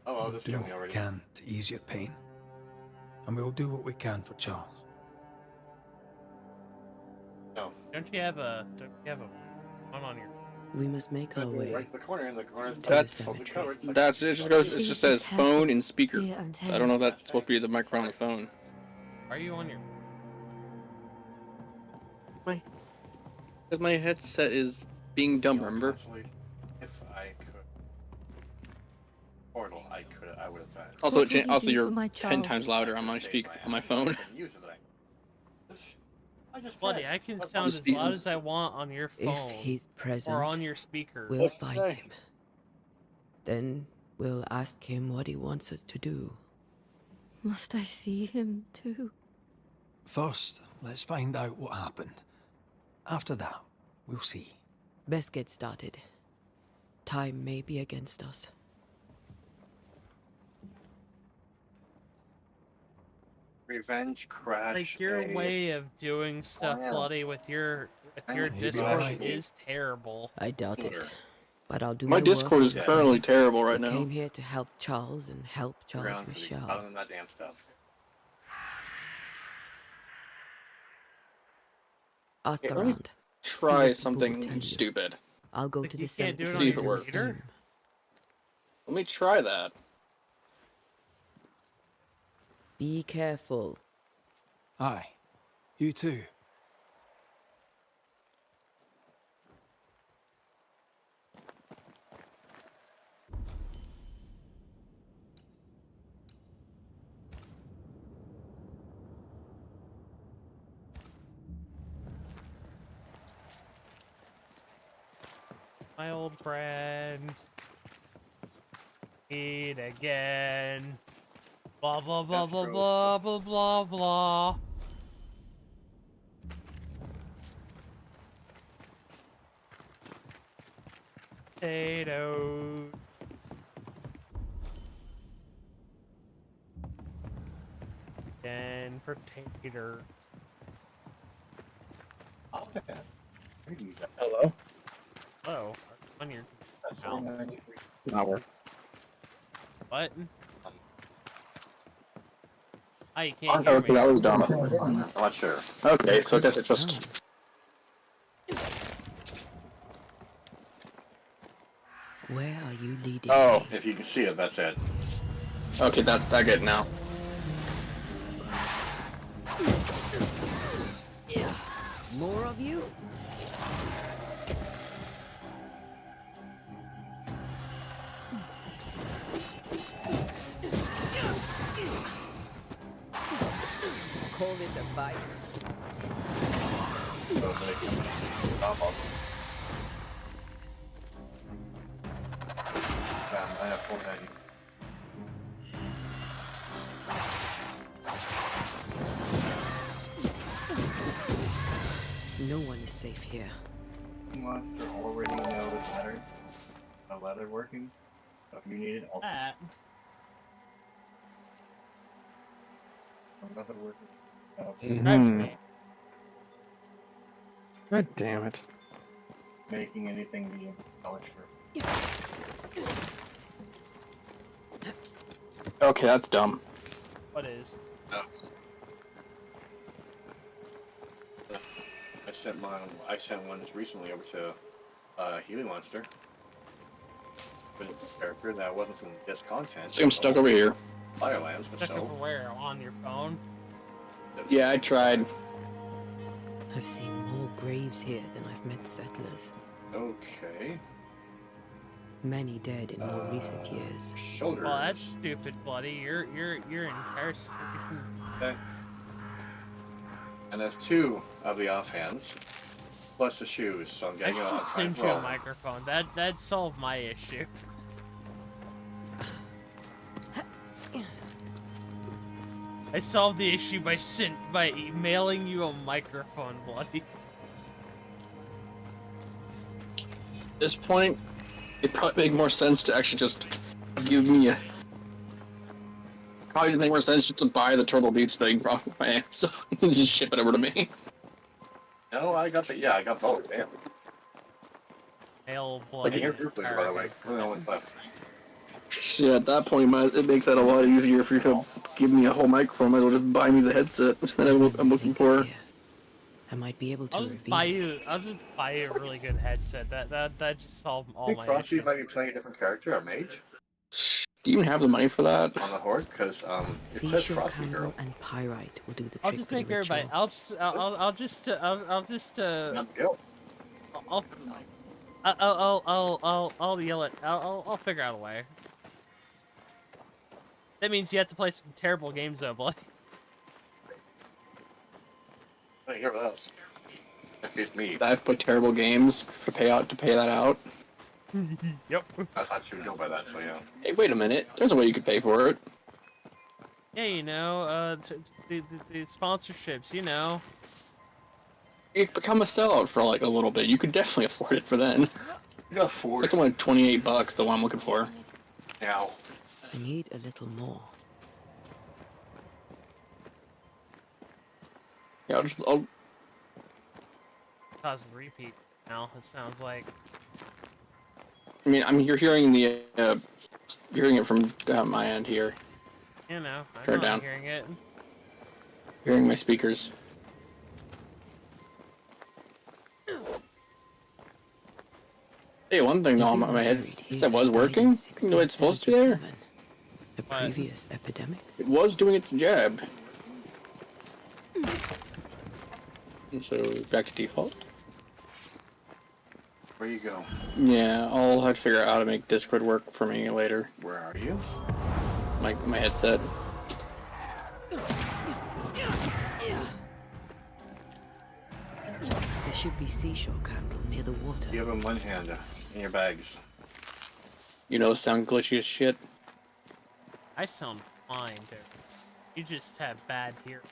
Oh, well, We'll this do killed what me we already. can to ease your pain. And we'll do what we can for Charles. No. Don't you have a one on your? We must make our way. Right to the corner, and the corner's to the That's- cemetery. covered. That's it. Just goes. It just says phone and speaker. Dear Antenna. I don't know if that's supposed to be the microphone on the phone. Are you on your? Because my headset is being dumb. Remember? Actually, if I could. Portal, I could. I would have done it. Also, What would you also do you're for my 10 Charles? times louder on my speak on my phone. I just Buddy, tried. I can That's sound on as speaker. loud as I want on your phone If he's present, or on your speaker. we'll What's it find say? him. Then we'll ask him what he wants us to do. Must I see him too? First, let's find out what happened. After that, we'll see. Best get started. Time may be against us. Revenge Crash. Like your way of doing stuff, Wow. Bloody, with your He'll be Discord alright. is terrible. I doubt it. But I'll do My my Discord work is as I currently said. terrible right We now. came here to help Charles, and help Charles Around we for the shall. other than that damn stuff. Ask Okay, let me around. See Try what people will something tell you. stupid. I'll go Like, to you the can't do it cemetery on and your do the computer? same. Let me try that. Be careful. Aye. You too. My old friend. Meet again. Blah blah blah blah blah blah blah blah. Potatoes. And potato. Hello. Oh, on your Hour. what? Oh, you can't hear Okay, me. that was dumb. I'm not sure. Okay, so I guess it just. Where are you leading Oh. me? If you can see it, that's it. Okay, I get it now. More of you? Call this a fight? I have 490. No one is safe here. Monster already know this letter. The leather working. So if you need it, I'll That. leather working. God damn it. Making anything be polished. Okay, that's dumb. What is? No. I sent one recently over to Healy Monster. But it's a character that wasn't from this content. See, I'm stuck over here. Firelands, but Check over so. where? On your phone? Yeah, I tried. I've seen more graves here than I've met settlers. Okay. Many dead in more recent years. Shoulders. Well, that's stupid, Bloody. You're in Paris. Okay. And there's 2 of the offhands, plus the shoes. So I'm I getting should a just send you a microphone. That'd solve my issue. I solved the issue by emailing you a microphone, Bloody. At this point, it probably make more sense to actually just give me a. Probably make more sense just to buy the Turtle Beach thing off my Amazon and just ship it over to me. No, I got I got both. Damn. Mail Like Bloody. in your group leader, by the way. We're the only left. Yeah, at that point, it makes that a lot easier for you to give me a whole microphone. Might as well just buy me the headset that I'm looking for. Here. I might be able to I'll just reveal buy it. you. I'll just buy you a really good headset. That just solved all I think my Frosty issues. might be playing a different character, a mage, Do you even have the money for that? on the Horde, because it says Seashore Frosty candle Girl. and pyrite will do the I'll trick just for the make everybody. ritual. I'll just Yep. I'll yell it. I'll figure out a way. That means you have to play some terrible games, though, Bloody. Hey, here with us. Excuse me. I have to put terrible games to pay that out. Yep. I thought you would go by that, so yeah. Hey, wait a minute. There's a way you could pay for it. Yeah, you know, the sponsorships, you know. You could become a sellout for like a little bit. You could definitely afford it for then. You got It's 40 like only $28, the one I'm looking for. now. I need a little more. Yeah, I'll Cause a repeat now, it sounds like. I mean, you're hearing the, you're hearing it from my end here. You know, Turn I'm it down. not hearing it. Hearing my speakers. Hey, one thing though, my head it was working. You know, it's supposed to be there. A previous epidemic? It was doing its job. And so back to default. Where you go? Yeah, I'll have to figure out how to make Discord work for me later. Where are you? My headset. There should be seashore candle near the water. You have a one-hander in your bags. You know, sound glitchy as shit. I sound fine, dude. You just have bad hearing.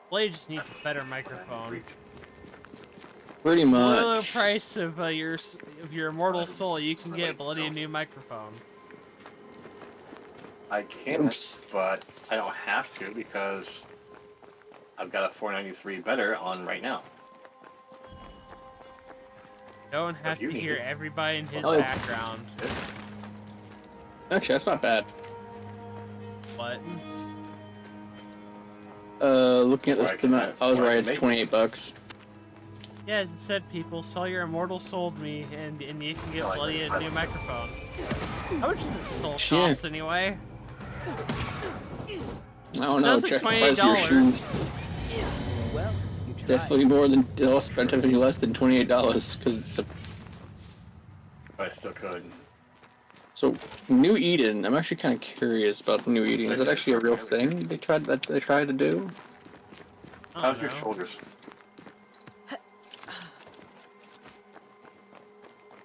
Blade just needs a better microphone. Pretty For the low much. price of your immortal soul, you can get a bloody new microphone. I can, but I don't have to because I've got a 493 better on right now. Don't have you to need hear it. everybody in his Oh, it's- background. Actually, that's not bad. But Looking at this, I was right. It's $28. yeah, as it said, people, sell your immortal soul to me, and you can get bloody a new microphone. How much does this soul cost anyway? I don't know. Sounds like Check the price of your shoes. $28. Well, you tried. Definitely more than definitely less than $28 because it's a. But I still could. So New Eden. I'm actually kind of curious about New Eden. Is it actually a real thing they tried to do? How's your shoulders?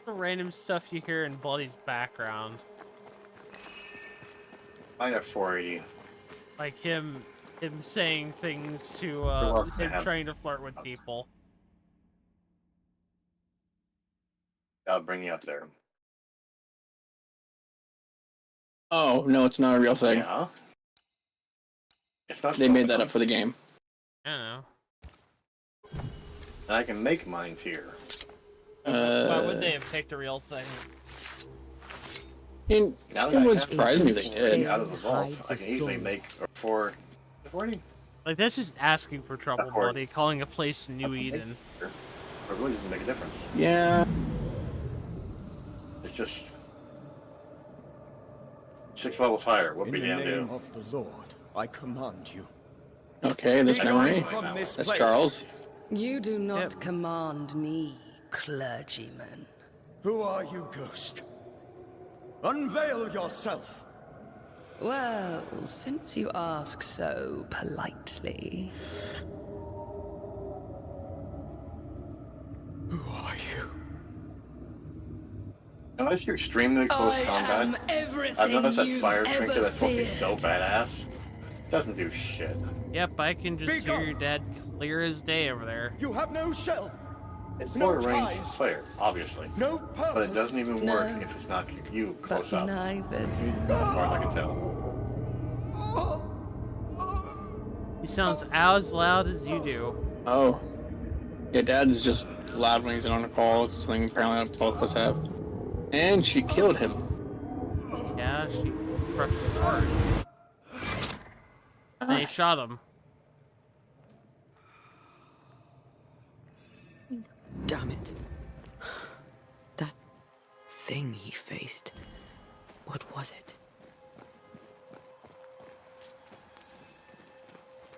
The random stuff you hear in Bloody's background, Mine are 480. like him saying things to welcome, him man. trying to flirt with people. I'll bring you up there. Oh no, it's not a real thing. Yeah. It's not. They made that up for the game. I don't know. And I can make mines here. Why would they have picked a real thing? And Now it that I would have surprise me this they did. out of the vault, hides I a can easily story. make a 440. Like, that's just asking for trouble, Of course. buddy. Calling a place New Eden. It really doesn't make a difference. Yeah. It's just 6 levels higher. What In we the can name do? of the Lord, I command you. Okay, this memory. From this That's place. Charles. You do not Yep. command me, clergyman. Who are you, ghost? Unveil yourself. Well, since you ask so politely. Who are you? Unless you're extremely close I am combat, everything I've noticed that you've fire ever trinket that's supposed to be so feared. badass. It doesn't do shit. Yep, I can just Be hear gone. your dad clear as day over there. You have no shell, It's No for a ranged ties. player, obviously. no purpose. But it doesn't even work No. if it's not you close But up, neither do you. as far as I can tell. He sounds as loud as you do. Oh. Yeah, Dad's just loud when he's on a call. It's something apparently both of us have. And she killed him. Yeah, she crushed his heart. And he shot him. Damn it. That thing he faced. What was it?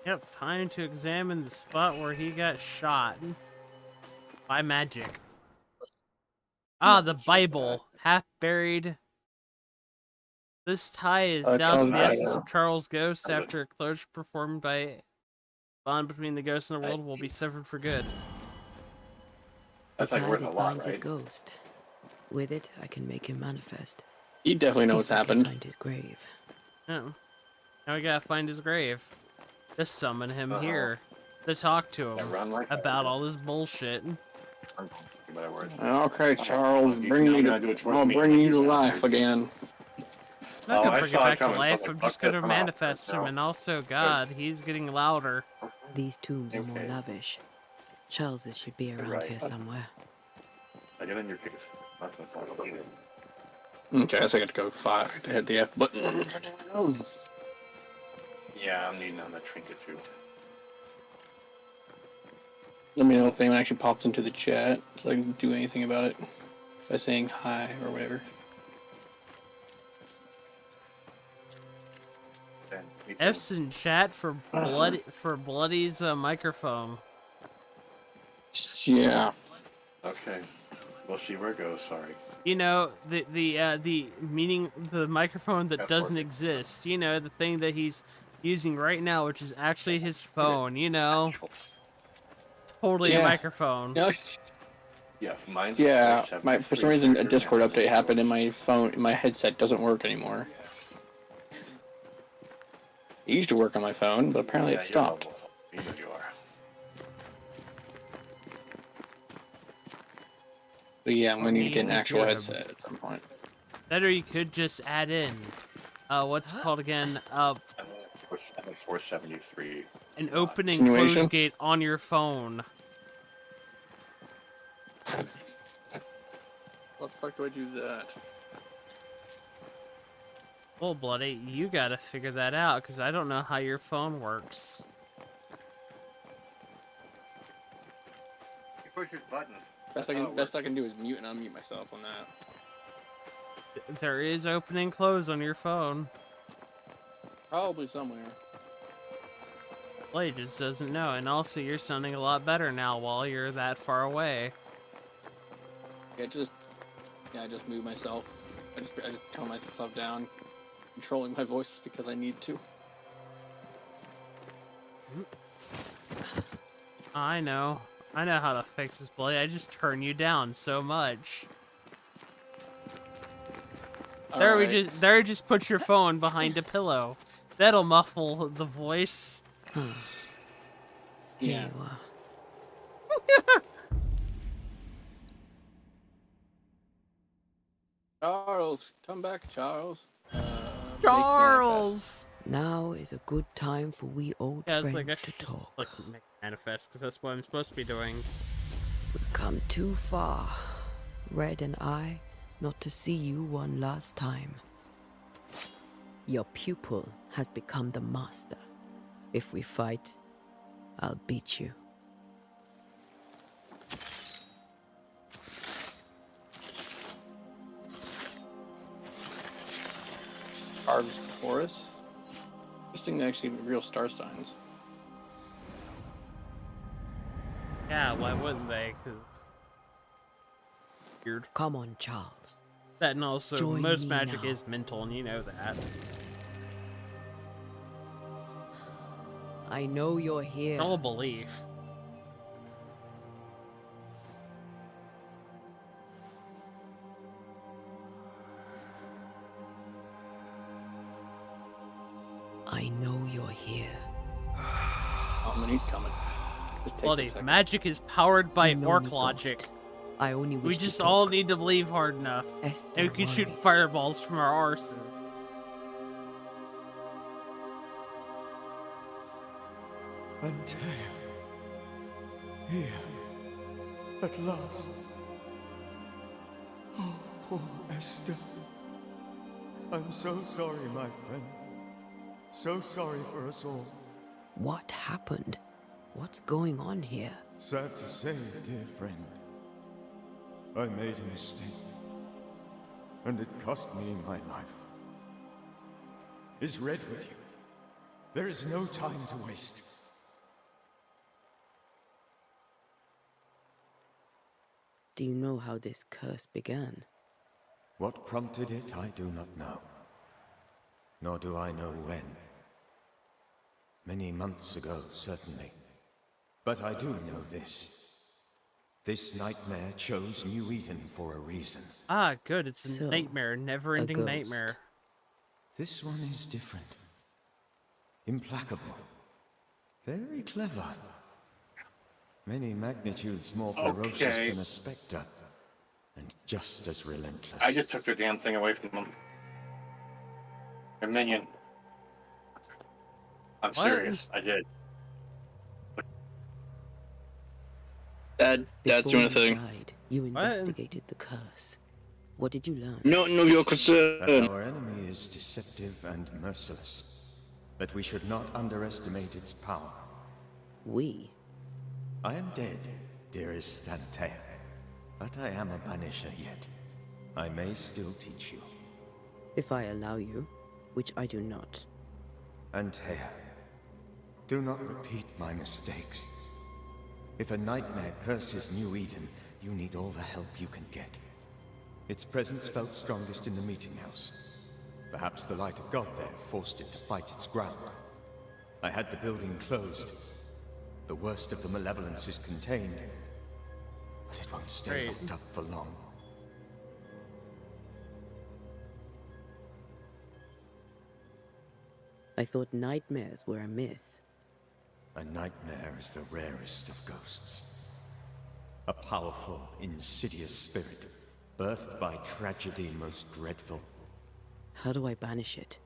Yep, time to examine the spot where he got shot. By magic. Ah, the Bible. Half buried. This tie is down to Charles the essence Dragon. of Charles' ghost after a closure performed by bond between the ghost and the world will be severed for good. That's the like tie worth a that lot, binds his right? ghost. With it, I can make him manifest. You definitely know If what's I can happened. find his grave. Oh. Now we gotta find his grave. Just summon him here. To talk to I him run like about all this bullshit. better words. Okay, Charles, You bring know me you to, gotta do it towards I'll me. bring you to life again. I'm not gonna I bring it saw it back to coming, so I was life. like, I'm fuck just gonna this, I'm out. manifest him, So- and also, God, he's getting louder. These tombs are more Okay. lavish. Charles's should be around right. here somewhere. I get in your case. That's what's on the lead. Okay, I guess I got to go 5 to hit the F button. Yeah, I'm needing on that trinket too. Let me know if anyone actually pops into the chat so I can do anything about it by saying hi or whatever. Then, me too. F's in chat for Bloody's microphone. Yeah. Okay. We'll see where it goes, sorry. You know, the meaning, the microphone that That's doesn't working. exist. You know, the thing that he's using right now, which is actually his phone. You know, totally a Yeah. microphone. No, Yeah, mine's yeah. 473 For some reason, a figure Discord and update happened, and my phone, my headset doesn't work anymore. It used to work on my phone, but apparently it you're stopped. almost- You know you are. But yeah, I'm gonna need to get an Yeah. actual headset at some point. That, or you could just add in, what's it called again? I'm at 473. An open and Continuation? close gate on your phone. What the fuck do I do that? Well, Bloody, you gotta figure that out, because I don't know how your phone works. You push his button. Best I can do is mute and unmute myself on that. There is open and close on your phone. Probably somewhere. Blade just doesn't know, and also you're sounding a lot better now while you're that far away. I just move myself. I just tone myself down, controlling my voice because I need to. I know how to fix this, Blade. I just turn you down so much. There, just put your phone behind a pillow. That'll muffle the voice. Here Yeah. you are. Charles, come back, Charles. Charles! Now is a good time for we old Yeah, it's friends like I to should just, talk. like, make manifest, because that's what I'm supposed to be doing. We've come too far, Red and I, not to see you one last time. Your pupil has become the master. If we fight, I'll beat you. Stars Taurus. Interesting, they're actually real star signs. Yeah, why wouldn't they? Cause weird. Come on, Charles. That, and also Join most me magic now. is mental, and you know that. I know you're here. It's all belief. I know you're here. Omni coming. Just takes a Bloody second. magic is powered by You know orc me, logic. Ghost. I only We wish to just all talk. need to believe hard enough. Esther And we can shoot worries. fireballs from our arses. Until here, at last. Oh, poor Esther. I'm so sorry, my friend. So sorry for us all. What happened? What's going on here? Sad to say, dear friend, I made a mistake, and it cost me my life. Is Red with you? There is no time to waste. Do you know how this curse began? What prompted it, I do not know. Nor do I know when. Many months ago, certainly. But I do know this. This nightmare chose New Eden for a reason. Ah, good. It's a So, nightmare, never-ending ghost. nightmare. This one is different. Implacable. Very clever. Many magnitudes more ferocious Okay. than a spectre. And just as relentless. I just took the damn thing away from him. Your minion. I'm serious. I did. Dad, Dad's Before doing you a thing. died, you investigated the curse. What did you learn? None of your concern. That our enemy is deceptive and merciless. But we should not underestimate its power. We? I am dead, dearest Antea. But I am a banisher yet. I may still teach you. If I allow you, which I do not. Antea, do not repeat my mistakes. If a nightmare curses New Eden, you need all the help you can get. Its presence felt strongest in the meeting house. Perhaps the light of God there forced it to fight its ground. I had the building closed. The worst of the malevolence is contained, but it won't stay locked up for long. I thought nightmares were a myth. A nightmare is the rarest of ghosts. A powerful, insidious spirit, birthed by tragedy most dreadful. How do I banish it?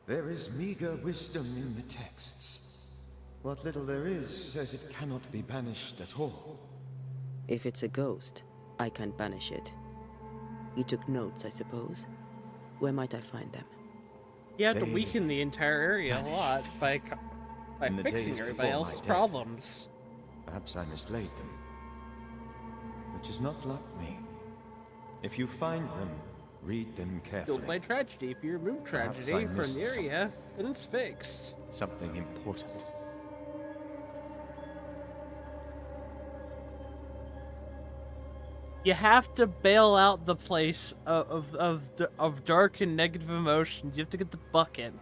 There is meager wisdom in the texts. What little there is says it cannot be banished at all. If it's a ghost, I can't banish it. You took notes, I suppose? Where might I find them? You have to weaken the entire area a lot by fixing everybody else's problems. Perhaps I mislaid them. Which is not like me. If you find them, read them carefully. Built by tragedy. If you remove tragedy from the area, then it's fixed. Something important. You have to bail out the place of dark and negative emotions. You have to get the bucket.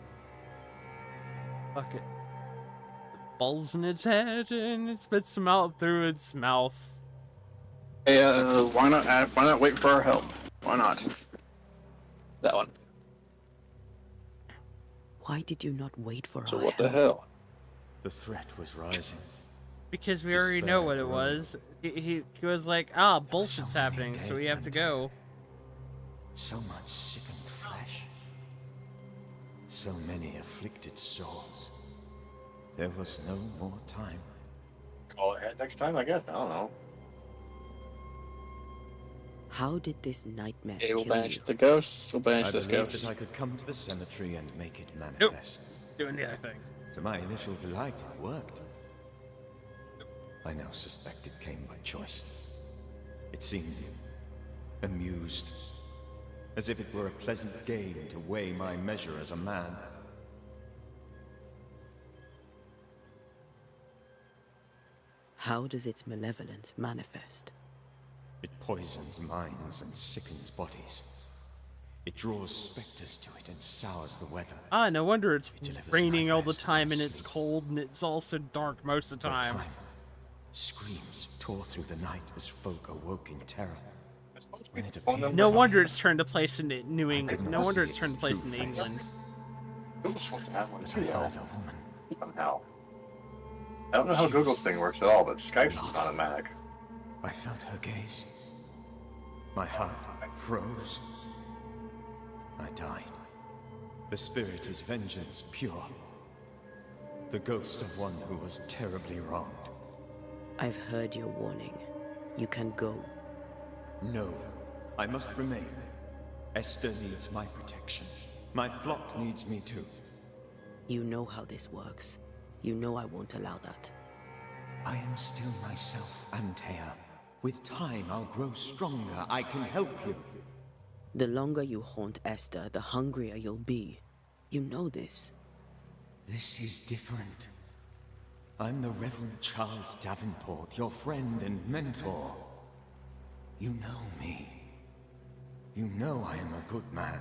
Bucket. Balls in its head and it spits them out through its mouth. Hey, why not wait for our help? Why not? That one. Why did you not wait for So our what the help? hell? The threat was rising. Because we already know what it was. He was like, bullshit's happening, so we have to go. So much sickened flesh. So many afflicted souls. There was no more time. Call it next time, I guess. I don't know. How did this nightmare Hey, we'll kill banish you? the ghosts. We'll banish I this believed ghost. that I could come to the cemetery and make it manifest. Doing the other thing. To my initial delight, it worked. I now suspect it came by choice. It seemed amused, as if it were a pleasant game to weigh my measure as a man. How does its malevolence manifest? It poisons minds and sickens bodies. It draws specters to it and sours the weather. No wonder it's delivers raining all the nightmares to time our and it's sleep. cold and it's also dark most of the For a time. screams tore through the night as folk awoke in terror. When it appeared, No wonder it's turned to place in New England. did No not wonder see it's turned to its place true in face. England. Google's supposed to have one but I too, though, heard a woman. somehow. I don't know how Google's thing works at all, but Skype's is automatic. I felt her gaze. My heart froze. I died. The spirit is vengeance pure. The ghost of one who was terribly wronged. I've heard your warning. You can go. No, I must remain. Esther needs my protection. My flock needs me too. You know how this works. You know I won't allow that. I am still myself, Antea. With time, I'll grow stronger. I can help you. The longer you haunt Esther, the hungrier you'll be. You know this. This is different. I'm the Reverend Charles Davenport, your friend and mentor. You know me. You know I am a good man.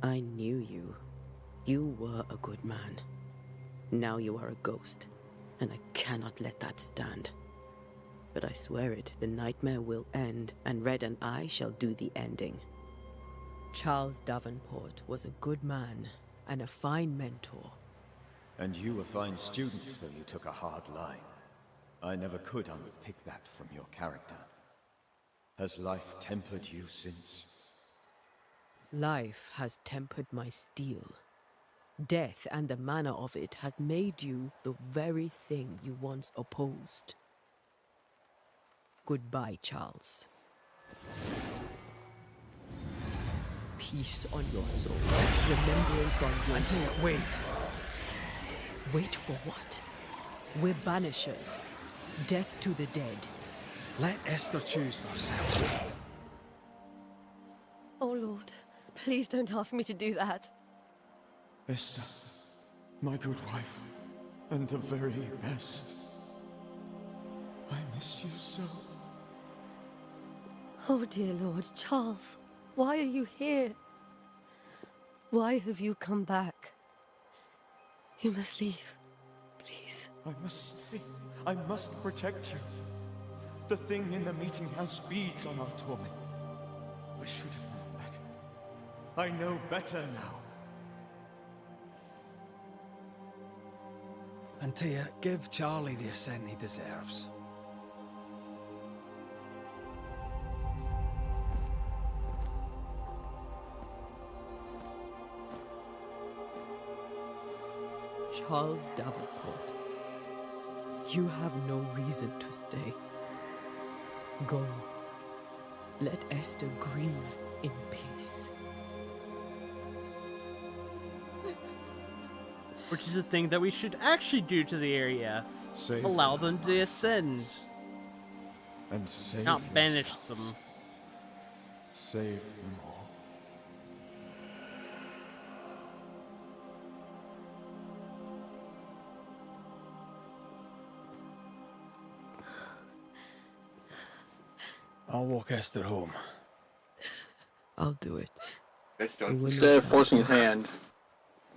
I knew you. You were a good man. Now you are a ghost, and I cannot let that stand. But I swear it, the nightmare will end, and Red and I shall do the ending. Charles Davenport was a good man, and a fine mentor. And you a fine student, though you took a hard line. I never could unpick that from your character. Has life tempered you since? Life has tempered my steel. Death and the manner of it has made you the very thing you once opposed. Goodbye, Charles. Peace on your soul. Remembrance on your... Antea, wait. Wait for what? We're banishers. Death to the dead. Let Esther choose for herself. Oh, Lord. Please don't ask me to do that. Esther, my good wife, and the very best. I miss you so. Oh, dear Lord. Charles, why are you here? Why have you come back? You must leave. Please. I must stay. I must protect you. The thing in the meeting house feeds on our torment. I should have known better. I know better now. Antea, give Charlie the ascent he deserves. Charles Davenport, you have no reason to stay. Go. Let Esther grieve in peace. Which is a thing that we should actually do to the area. Save Allow them to ascend, and save not banish yourselves. them. Save them all. I'll walk Esther home. I'll do it. Instead of forcing his hand,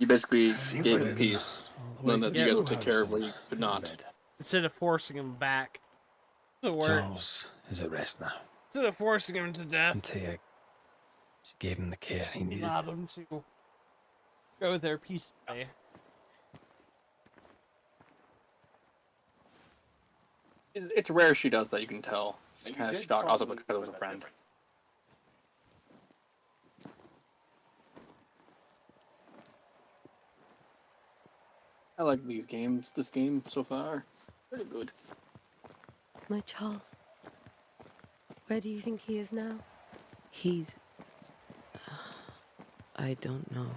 you basically gave him peace, knowing that you guys will take care of what you could not. Instead of forcing him back to work. Charles is at rest now. Instead of forcing him to death. Antea, she gave him the care he needed. Allowed him to go there peacefully. It's rare she does that, you can tell. She's kind of shocked, also because it was a friend. I like these games, this game so far. Pretty good. My Charles. Where do you think he is now? He's... I don't know.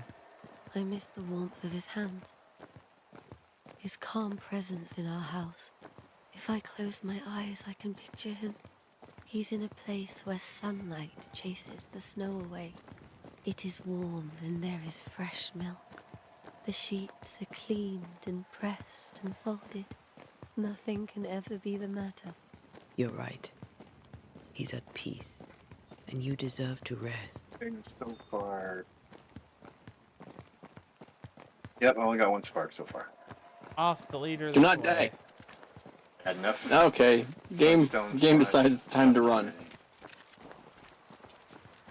I miss the warmth of his hands. His calm presence in our house. If I close my eyes, I can picture him. He's in a place where sunlight chases the snow away. It is warm and there is fresh milk. The sheets are cleaned and pressed and folded. Nothing can ever be the matter. You're right. He's at peace, and you deserve to rest. Things so far. Yep, I only got one spark so far. Off the leader. Do not die. Had enough. Okay, game decides it's time to run.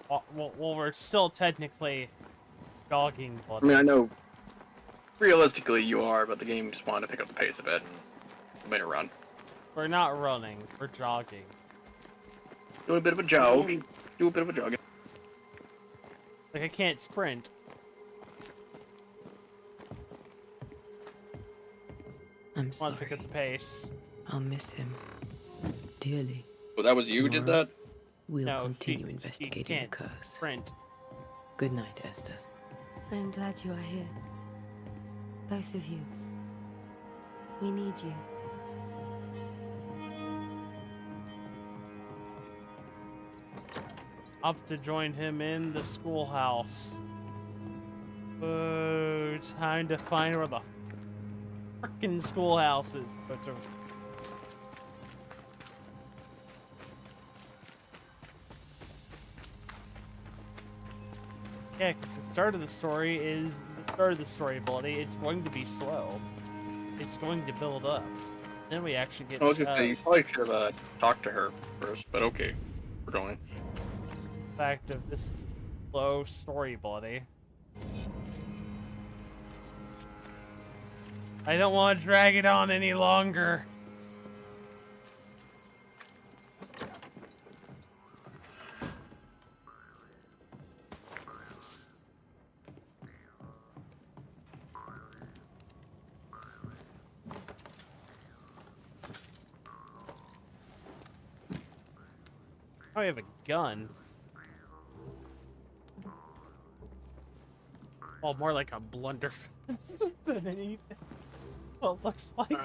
Well, we're still technically jogging. I mean, I know realistically you are, but the game just wanted to pick up the pace a bit and made it run. We're not running. We're jogging. Do a bit of a jog. Do a bit of a jog. Like I can't sprint. I'm Want sorry. to pick up the pace. I'll miss him dearly. Well, that was you who did Tomorrow, that? We'll No, continue she investigating the can't curse. sprint. Good night, Esther. I am glad you are here. Both of you. We need you. Off to join him in the schoolhouse. Oh, time to find where the frickin' schoolhouse is. But yeah, because the start of the story is the start of the story ability. It's going to be slow. It's going to build up. Then we actually get. I was gonna say, you probably should have talked to her first, but okay. We're going. Fact of this slow story ability. I don't want to drag it on any longer. I have a gun. Well, more like a blunderbuss than anything. Well, it looks like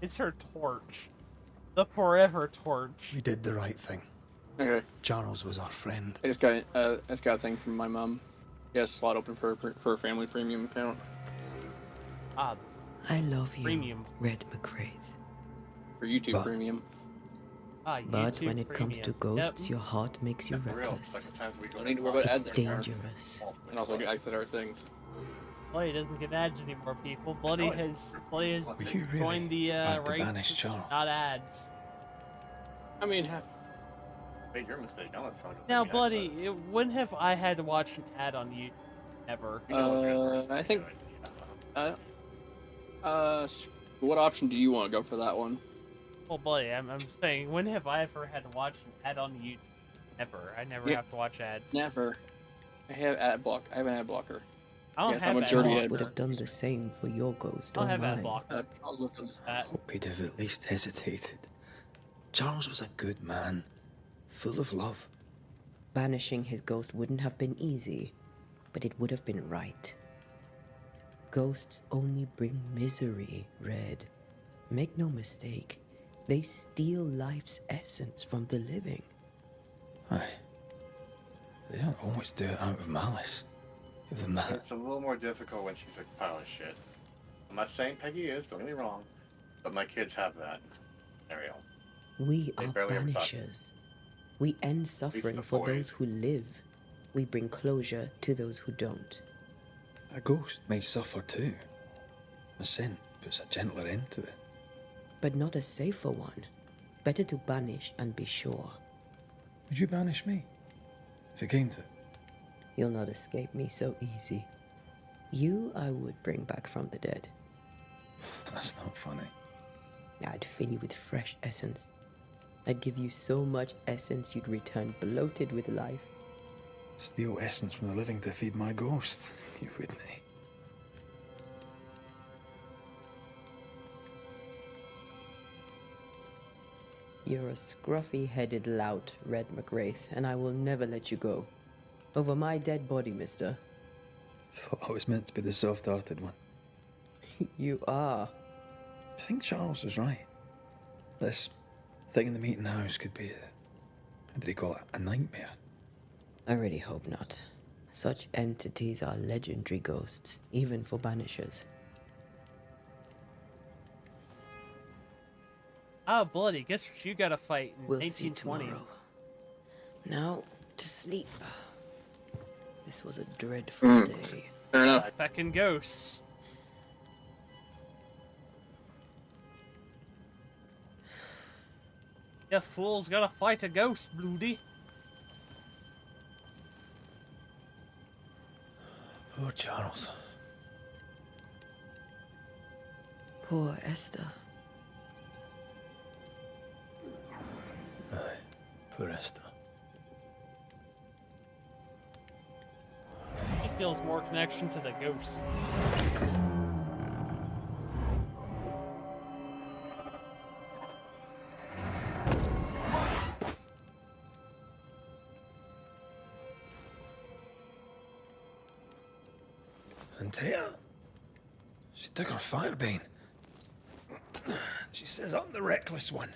it's her torch. The forever torch. We did the right thing. Okay. Charles was our friend. I just got a thing from my mom. She has a slot open for a family premium account. Ah, I love you, premium. Red McWraith. For YouTube But- premium. Ah, But YouTube when it comes to premium. ghosts, your heart makes you For real, reckless. like the times we go Don't need to to worry about It's ads anymore. dangerous. And also exit our things. Bloody doesn't get ads anymore, people. Bloody has Were you really joined the about to ranks, banish Charles? not ads. I mean, made your mistake. I'm not trying to Now, be nice, Bloody, when have I had to watch an ad on YouTube? Ever. but you know what's gonna I think. happen. What option do you want to go for that one? Well, Bloody, I'm saying, when have I ever had to watch an ad on YouTube? Ever. I never Yeah. have to watch ads. Never. I have ad block. I have an ad blocker. I don't Yes, have I'm a ad dirty Charles ad would blocker. have done the same for your ghost I don't or have ad mine. blocker. I'll look on this. Hope he'd have at least hesitated. Charles was a good man, full of love. Banishing his ghost wouldn't have been easy, but it would have been right. Ghosts only bring misery, Red. Make no mistake, they steal life's essence from the living. Aye. They don't always do it out of malice. Give them that. It's a little more difficult when she's a pile of shit. I'm not saying Peggy is, don't get me wrong, but my kids have that. Ariel. We They are barely ever talk. banishers. We end suffering the for boys. those who live. We bring closure to those who don't. A ghost may suffer too. A sin puts a gentler end to it. But not a safer one. Better to banish and be sure. Would you banish me? If it came to it? You'll not escape me so easy. You I would bring back from the dead. That's not funny. I'd fill you with fresh essence. I'd give you so much essence you'd return bloated with life. Steal essence from the living to feed my ghost. You wouldn't. You're a scruffy-headed lout, Red McWraith, and I will never let you go. Over my dead body, mister. Thought I was meant to be the soft-hearted one. You are. I think Charles was right. This thing in the meeting house could be how did he call it? A nightmare. I really hope not. Such entities are legendary ghosts, even for banishers. Oh, Bloody, guess what you gotta fight in We'll see 1920s? tomorrow. Now, to sleep. This was a dreadful day. Fair enough. Fucking ghosts. You fool's gotta fight a ghost, Bloody. Poor Charles. Poor Esther. Aye, poor Esther. He feels more connection to the ghosts. And Tia, she took her firebane. She says I'm the reckless one.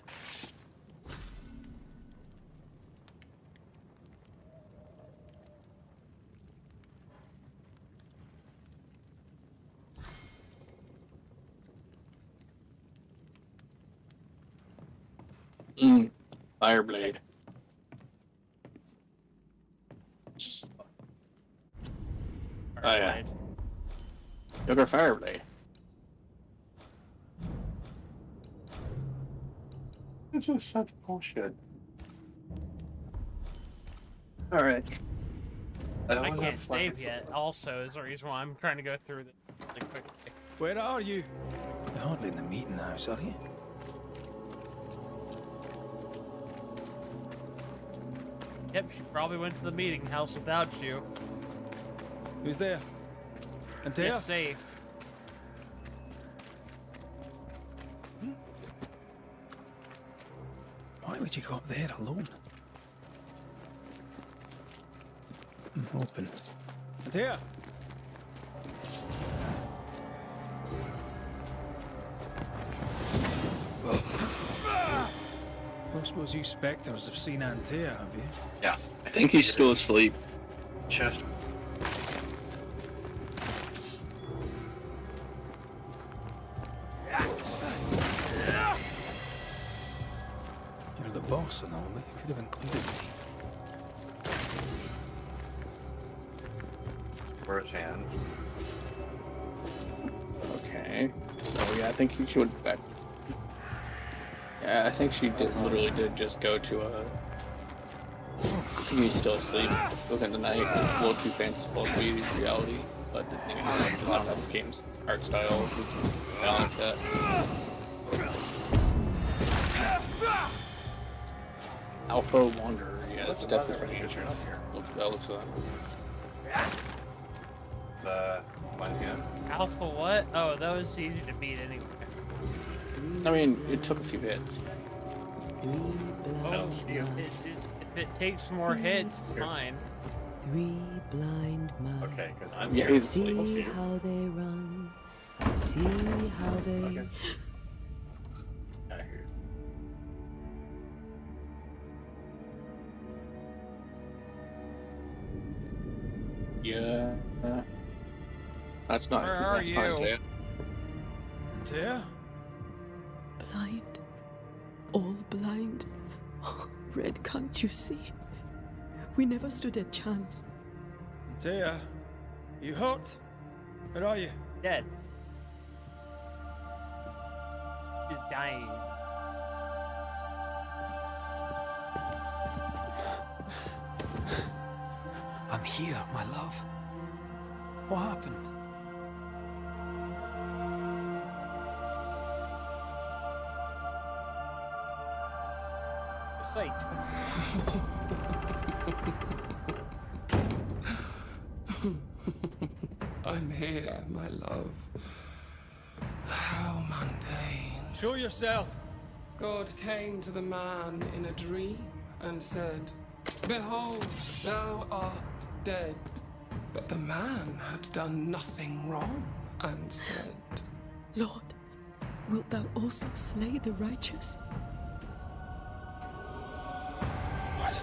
Fireblade. Oh yeah. Look at Fireblade. It's just such bullshit. Alright. I can't save yet, also, is the reason why I'm trying to go through this really quickly. Where are you? You're hardly in the meeting house, are you? Yep, she probably went to the meeting house without you. Who's there? And Tia? Get safe. Why would you go up there alone? Open. Antea! I suppose you spectres have seen Antea, have you? Yeah. I think he's still asleep. Chest. You're the boss and all, but you could have included me. Where's hand? Okay. So yeah, I think she went back. Yeah, I think she literally did just go to a. I think he's still asleep. Look at the night. A little too fanciful to be reality, but you know, a lot of games art style balance that. Alpha Wanderer, yeah, it's definitely You're up here. that looks like. The one hand. Alpha what? Oh, that was easy to beat anyway. I mean, it took a few hits. Oh, if it takes more hits, it's fine. Three blind mice. Okay, because I'm Yeah, here. he's See asleep. how they run. See how they. Okay. I hear Yeah. That's not. Where are that's fine, you? Taya. Antea? Blind. All blind. Red, can't you see? We never stood a chance. Antea? You hurt? Where are you? Dead. He's dying. I'm here, my love. What happened? Sight. I'm here, my love. How mundane. Show yourself! God came to the man in a dream and said, "Behold, thou art dead." But the man had done nothing wrong and said, Lord, wilt thou also slay the righteous? What?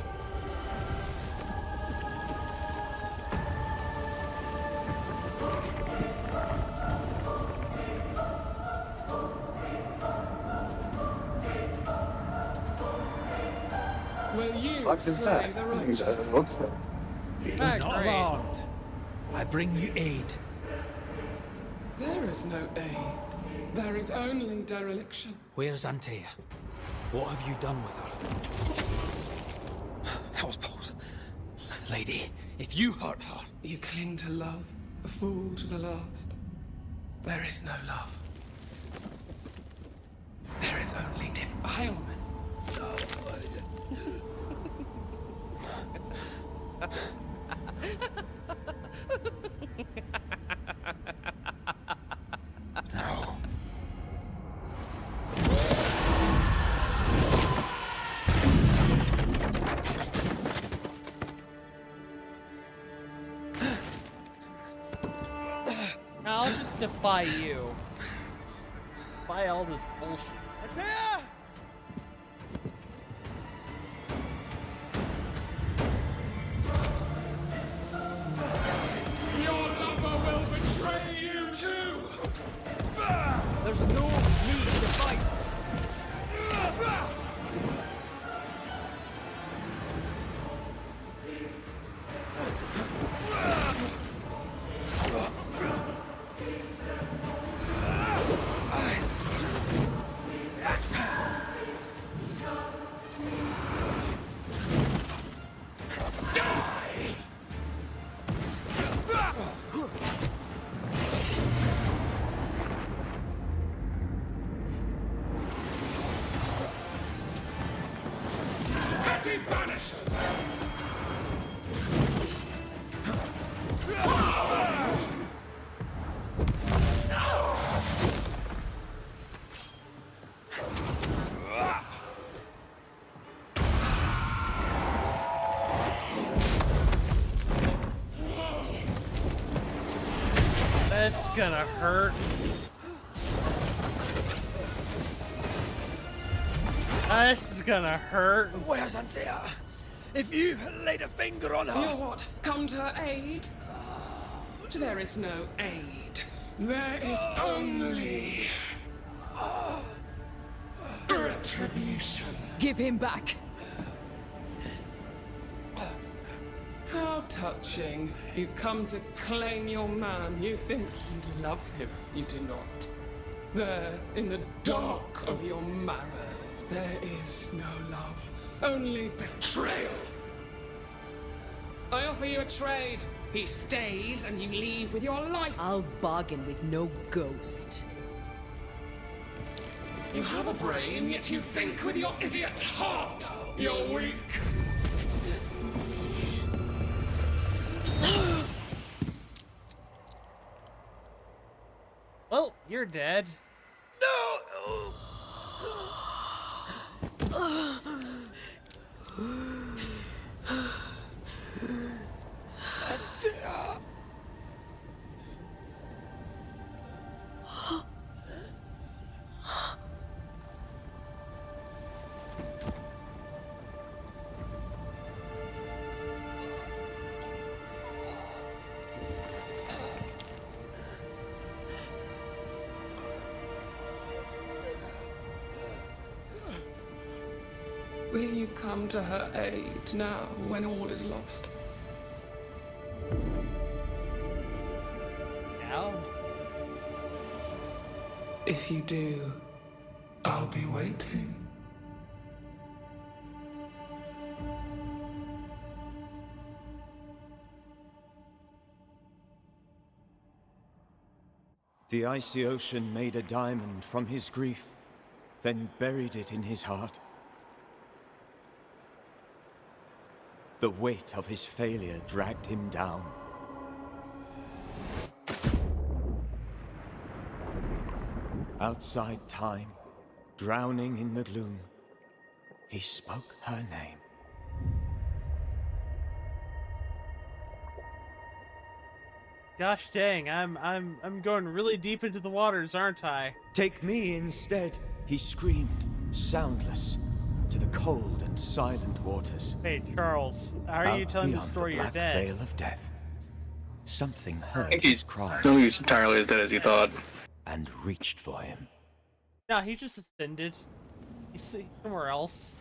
"Will you slay the righteous?" Not Great. alarmed. I bring you aid. There is no aid. There is only dereliction. Where's Antea? What have you done with her? Houseboat. Lady, if you hurt her... You cling to love, a fool to the last. There is no love. There is only defilement. No. Now I'll just defy you. Defy all this bullshit. Antea! Your lover will betray you too! There's no need to fight. Petty banishers! gonna hurt. This is gonna hurt. Where's Anthea? If you laid a finger on her... You what? Come to her aid? There is no aid. There is only... retribution. Give him back. How touching. You come to claim your man. You think you love him. You do not. There, in the dark of your marrow, there is no love. Only betrayal. I offer you a trade. He stays and you leave with your life. I'll bargain with no ghost. You have a brain, yet you think with your idiot heart. You're weak. Well, you're dead. Will you come to her aid now, when all is lost? Now? If you do, I'll be waiting. The icy ocean made a diamond from his grief, then buried it in his heart. The weight of his failure dragged him down. Outside time, drowning in the gloom, he spoke her name. Gosh dang, I'm going really deep into the waters, aren't I? Take me instead, he screamed, soundless, to the cold and silent waters. Hey, Charles, how are you telling the story you're dead? Veil of death. Something I heard think his he's cries not he's entirely as dead as you thought. and reached for him. No, he just ascended. He's somewhere else.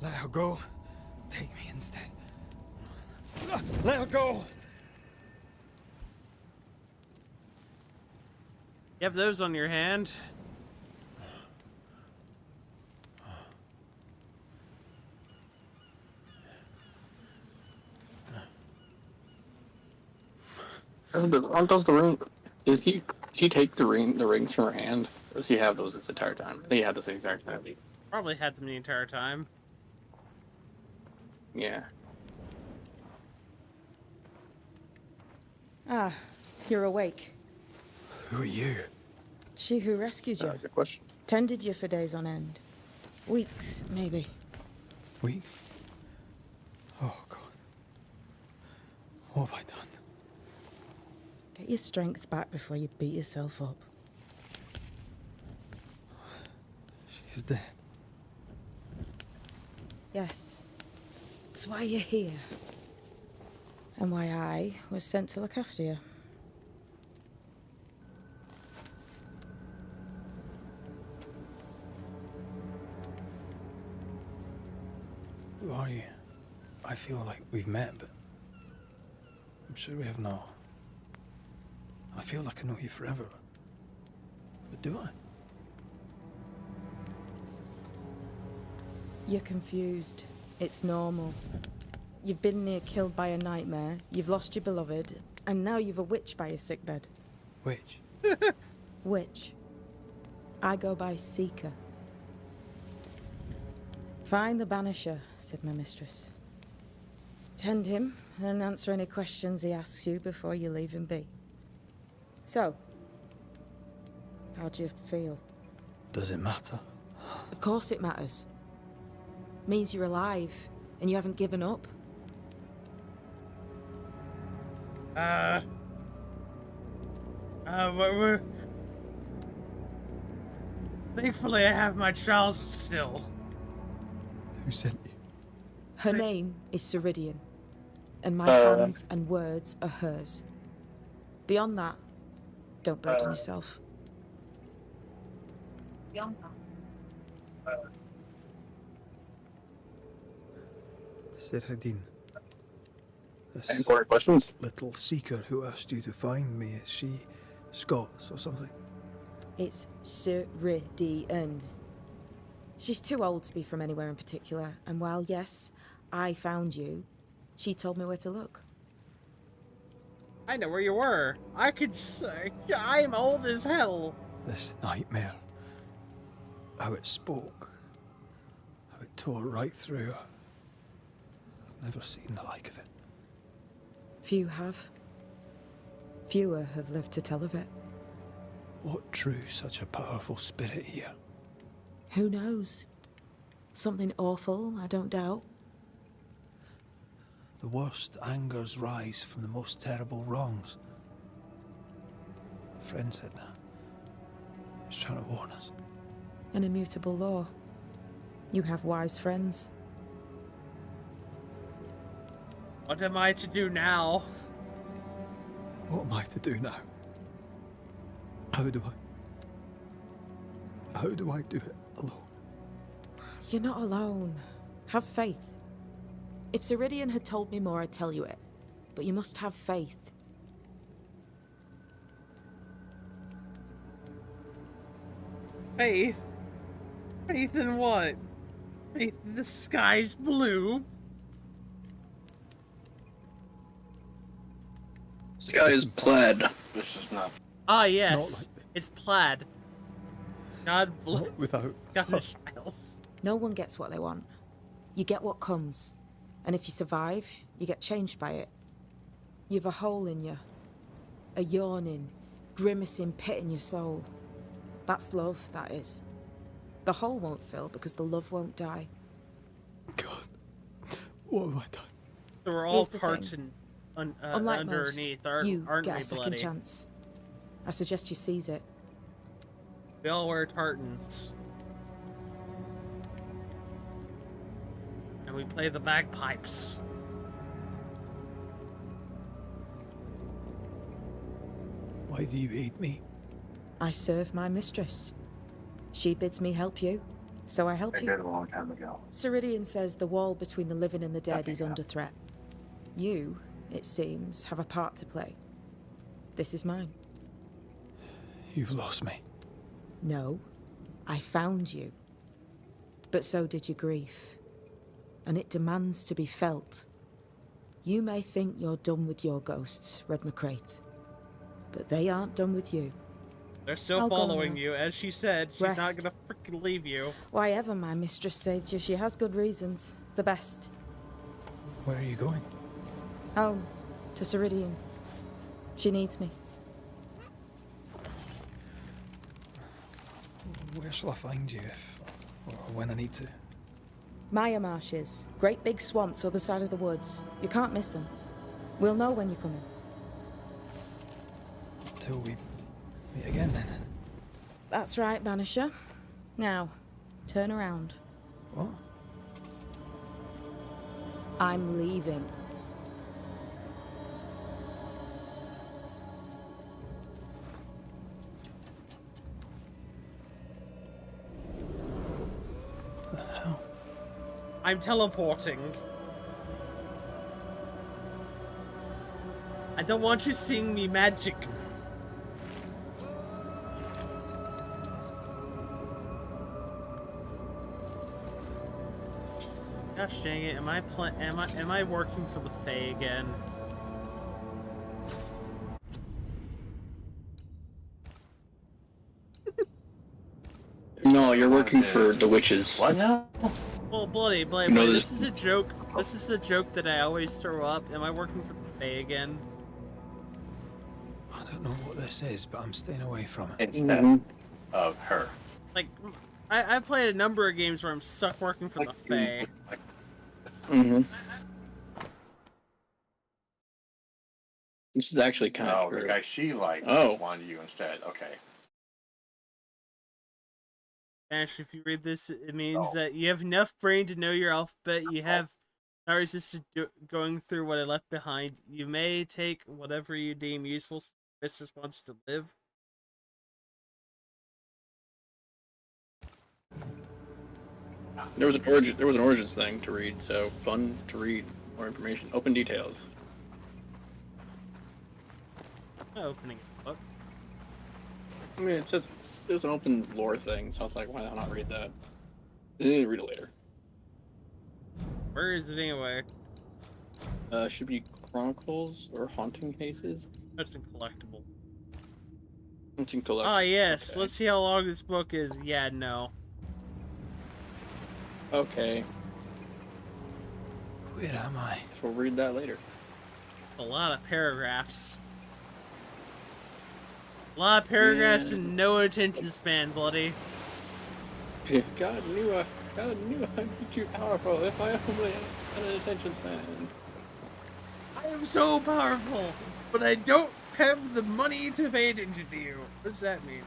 Let her go. Take me instead. Let her go! You have those on your hand. Does the ring? Did he take the rings from her hand, or does he have those this entire time? I think he had this the entire time. Probably had them the entire time. Yeah. Ah, you're awake. Who are you? She who rescued you. Good question. Tended you for days on end. Weeks, maybe. Weak? Oh, God. What have I done? Get your strength back before you beat yourself up. She's dead. Yes. That's why you're here. And why I was sent to look after you. Who are you? I feel like we've met, but I'm sure we have not. I feel like I know you forever. But do I? You're confused. It's normal. You've been near killed by a nightmare, you've lost your beloved, and now you've a witch by your sickbed. Which? Witch. I go by Seeker. Find the Banisher, said my mistress. Tend him, and answer any questions he asks you before you leave him be. So, how do you feel? Does it matter? Of course it matters. Means you're alive, and you haven't given up. We're... Thankfully, I have my trials still. Who sent you? Her name is Ceridian, and my hands and words are hers. Beyond that, don't burden yourself. Ceridian. Any more questions? Little seeker who asked you to find me, is she Scots or something? It's Ceridian. She's too old to be from anywhere in particular, and while yes, I found you, she told me where to look. I know where you were. I could say I'm old as hell. This nightmare. How it spoke. How it tore right through her. I've never seen the like of it. Few have. Fewer have lived to tell of it. What drew such a powerful spirit here? Who knows? Something awful, I don't doubt. The worst angers rise from the most terrible wrongs. A friend said that. He's trying to warn us. An immutable law. You have wise friends. What am I to do now? What am I to do now? How do I do it alone? You're not alone. Have faith. If Ceridian had told me more, I'd tell you it. But you must have faith. Faith? Faith in what? Faith in the sky's blue? Sky is plaid. This is not. Ah, yes. It's plaid. God bless. Without. Gosh, Giles. No one gets what they want. You get what comes. And if you survive, you get changed by it. You've a hole in you. A yawning, grimacing pit in your soul. That's love, that is. The hole won't fill because the love won't die. God, what have I done? So we're all Here's the parts thing. and Unlike underneath, most, you aren't get we a second bloody? chance. I suggest you seize it. We all wear tartans. And we play the bagpipes. Why do you hate me? I serve my mistress. She bids me help you, so I help I you. did a long time ago. Ceridian says the wall between the living and the dead is under threat. You, it seems, have a part to play. This is mine. You've lost me. No, I found you. But so did your grief. And it demands to be felt. You may think you're done with your ghosts, Red McCraith. But they aren't done with you. They're still I'll go following now. you. As she said, she's not Rest. gonna freaking leave you. Why ever my mistress saved you, she has good reasons. The best. Where are you going? Home. To Ceridian. She needs me. Where shall I find you if, or when I need to? Maya marshes. Great big swamps other side of the woods. You can't miss them. We'll know when you're coming. Till we meet again then. That's right, Banisher. Now, turn around. What? I'm leaving. I'm teleporting. I don't want you seeing me magic. Gosh dang it! Am I working for the Fae again? No, you're working for the witches. What now? Well, bloody, You know this this- is a joke. This is the joke that I always throw up. Am I working for the Fae again? I don't know what this is, but I'm staying away from it. Instead of her. Like, I played a number of games where I'm stuck working for the Fae. Mm-hmm. This is actually kind of Oh, true. the guy she liked Oh. wanted you instead. Okay. Ash, if you read this, it means that you have enough brain to know your alphabet. You have not resisted going through what I left behind. You may take whatever you deem useful. Mistress wants to live. There was an origins thing to read, so fun to read. More information. Open details. Not opening a book. I mean, it says there's an open lore thing, so I was like, why not read that? Read it later. Where is it anyway? Should be Chronicles or Haunting Cases. That's a collectible. It's in collectible. Ah, yes. Okay. Let's see how long this book is. Yeah, no. Okay. Where am I? So we'll read that later. A lot of paragraphs. A lot of paragraphs and no attention span, bloody. God knew I'd be too powerful if I only had an attention span. I am so powerful, but I don't have the money to pay attention to you. What does that mean?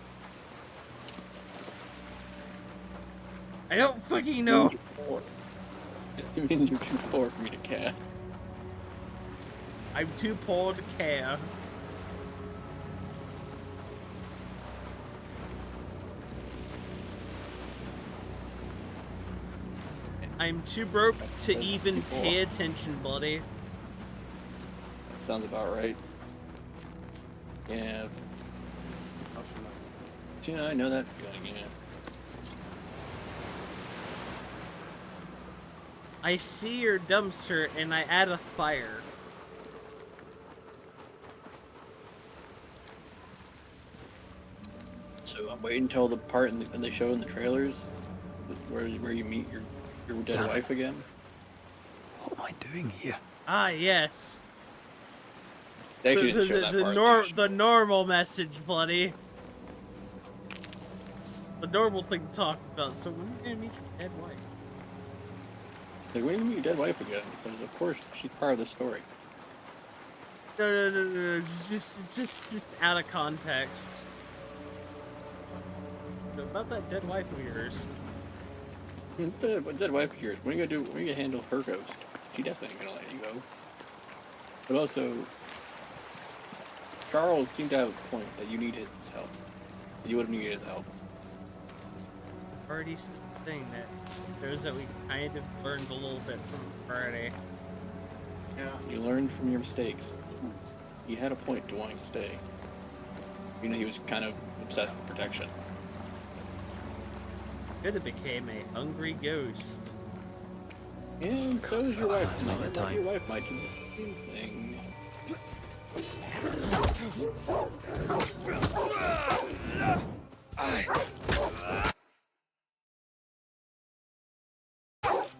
I don't fucking know. It means you're too poor for me to care. I'm too poor to care. I'm too broke to even pay attention, buddy. That sounds about right. Yeah. Yeah, I know that feeling, yeah. I see your dumpster and I add a fire. So I'm waiting until the part in they show in the trailers where you meet your dead wife again. What am I doing here? Ah, yes. They actually didn't show that part. The normal message, bloody. The normal thing to talk about. So when are you gonna meet your dead wife? Like, when do you meet your dead wife again? Because of course she's part of the story. No. Just out of context. About that dead wife of yours. Dead wife of yours. What are you gonna do? What are you gonna handle her ghost? She definitely ain't gonna let you go. But also, Charles seemed to have a point that you needed his help. That you would have needed his help. Already saying that shows that we kind of learned a little bit from Friday. Yeah. You learned from your mistakes. He had a point to wanting to stay. You know, he was kind of obsessed with protection. Could have became a hungry ghost. And so is your wife. Your wife might do the same thing.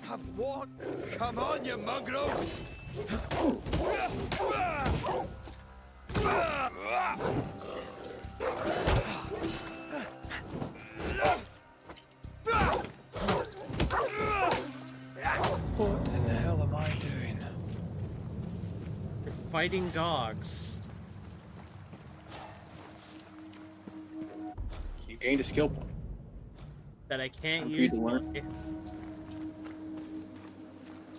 Have what? Come on, you mongrel! What in the hell am I doing? You're fighting dogs. You gained a skill point. That I can't Time for you use. to learn.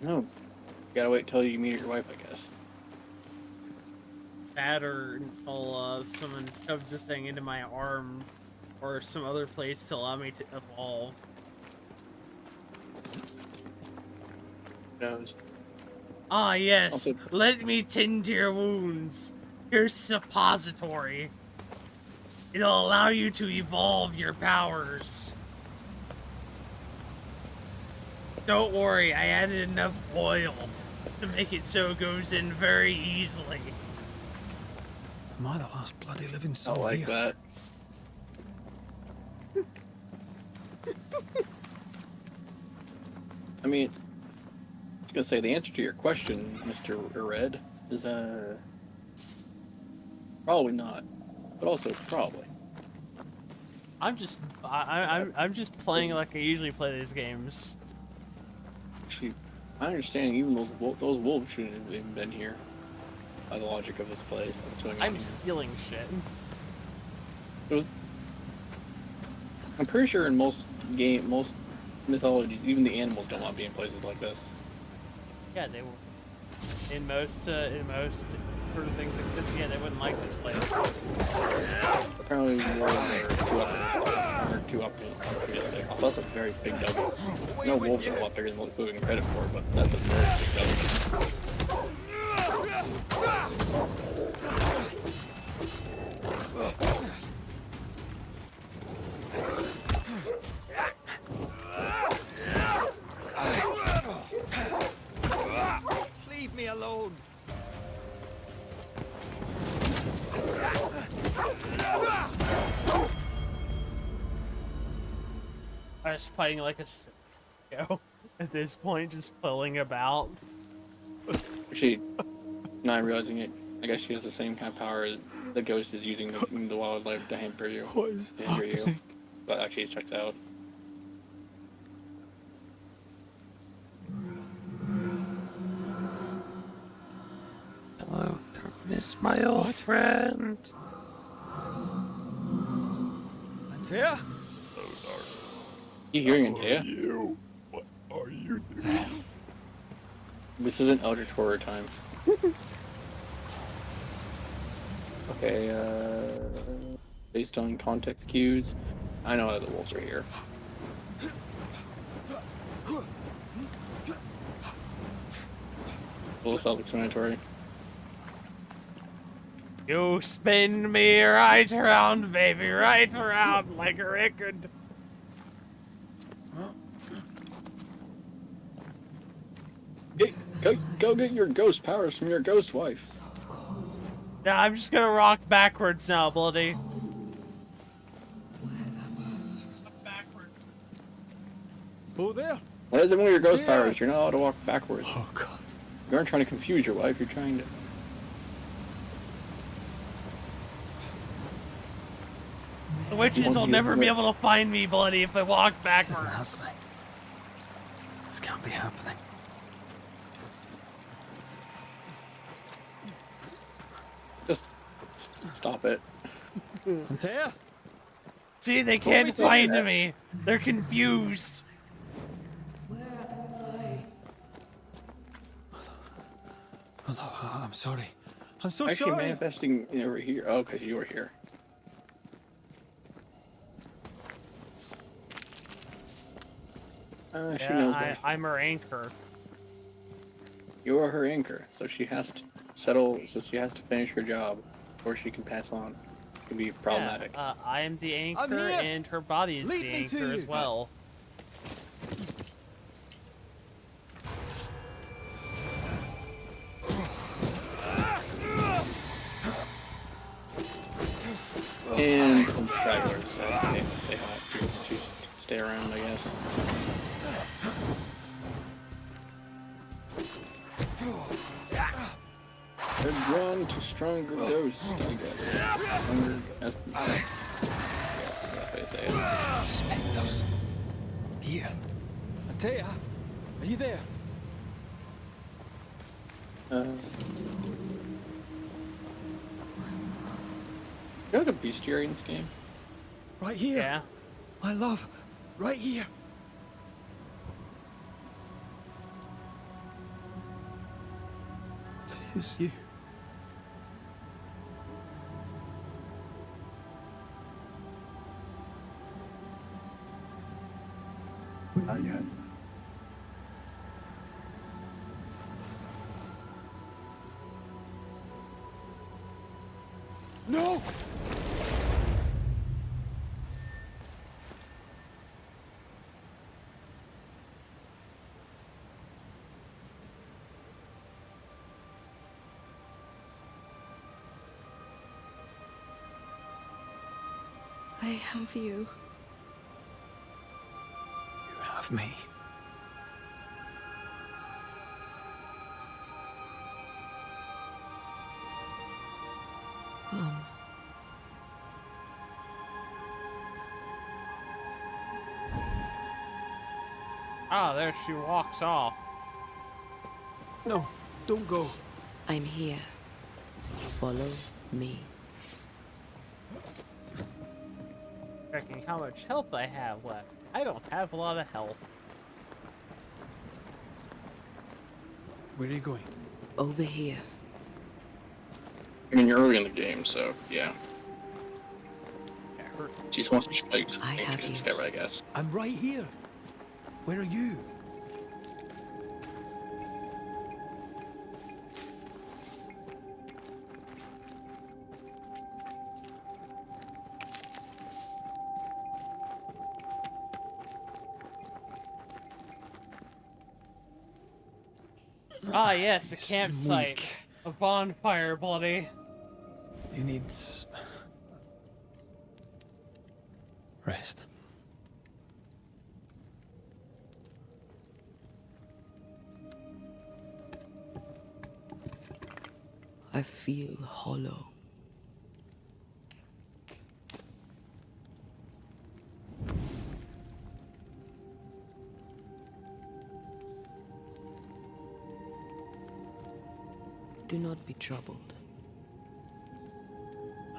No. You gotta wait till you meet your wife, I guess. That or until someone shoves a thing into my arm or some other place to allow me to evolve. Who knows? Ah, yes. Also- Let me tend to your wounds. Here's suppository. It'll allow you to evolve your powers. Don't worry, I added enough oil to make it so it goes in very easily. Am I the last bloody living I soul like here? that. I mean, I was gonna say the answer to your question, Mr. Red, is probably not, but also probably. I'm just playing like I usually play these games. Actually, I understand even those wolves shouldn't have even been here. By the logic of this place, what's going on I'm here. stealing shit. I'm pretty sure in most mythologies, even the animals don't want to be in places like this. Yeah, they will. In most sort of things like this, yeah, they wouldn't like this place. Apparently, more than two up previously. I thought that's a very big double. No wolves are a lot bigger than what we're giving credit for, but that's a very big double. Leave me alone. I was fighting like a sicko at this point, just pulling about. Actually, not realizing it, I guess she has the same kind of power as the ghost is using the wildlife to hamper you. What is you. But actually, it checks out. Hello, darkness, my old friend. Antea? You hearing Antea? You? What are you doing? This isn't Eldritch Horror time. Okay, based on context cues, I know that the wolves are here. A little self-explanatory. You spin me right around, baby, right around like a record. Go get your ghost powers from your ghost wife. Nah, I'm just gonna rock backwards now, bloody. Oh, there. What is it with your ghost powers? You're not allowed to walk backwards. Oh, God. You aren't trying to confuse your wife, you're trying to... The witches will never be able to find me, bloody, if I walk backwards. This isn't happening. This can't be happening. Just stop it. Antea? See, they can't find me. They're confused. Hello, I'm sorry. I'm so Actually sorry. manifesting over here. Oh, because you were here. She knows that. I'm her anchor. You are her anchor, so she has to settle. So she has to finish her job, or she can pass on. It can be problematic. Yeah, I am the anchor, here. and her body is Lead the me to anchor you. as well. And some stragglers that they have to stay hot to stay around, I guess. They're drawn to stronger ghosts, I guess. Stronger, that's the best way to say it. Spectres. Here. Antea? Are you there? You know the bestiary in this game? Right here. Yeah. My love. Right here. It is you. Not yet. No! I have you. You have me. Ah, there she walks off. No, don't go. I'm here. Follow me. Checking how much health I have left. I don't have a lot of health. Where are you going? Over here. I mean, you're early in the game, so yeah. Yeah, her. She just wants to fight I have you. together, I guess. I'm right here. Where are you? Ah, yes, a You seem campsite. weak. A bonfire, bloody. You need rest. I feel hollow. Do not be troubled.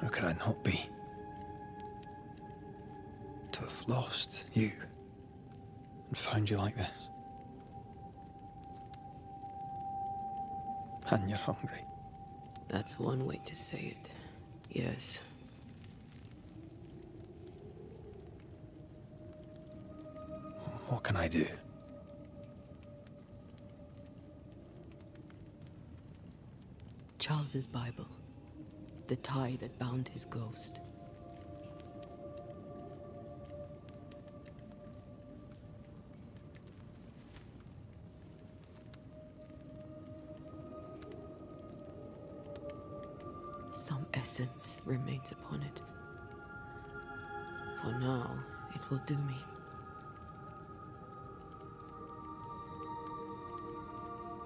How could I not be? To have lost you and found you like this. And you're hungry. That's one way to say it. Yes. What can I do? Charles's Bible. The tie that bound his ghost. Some essence remains upon it. For now, it will do me.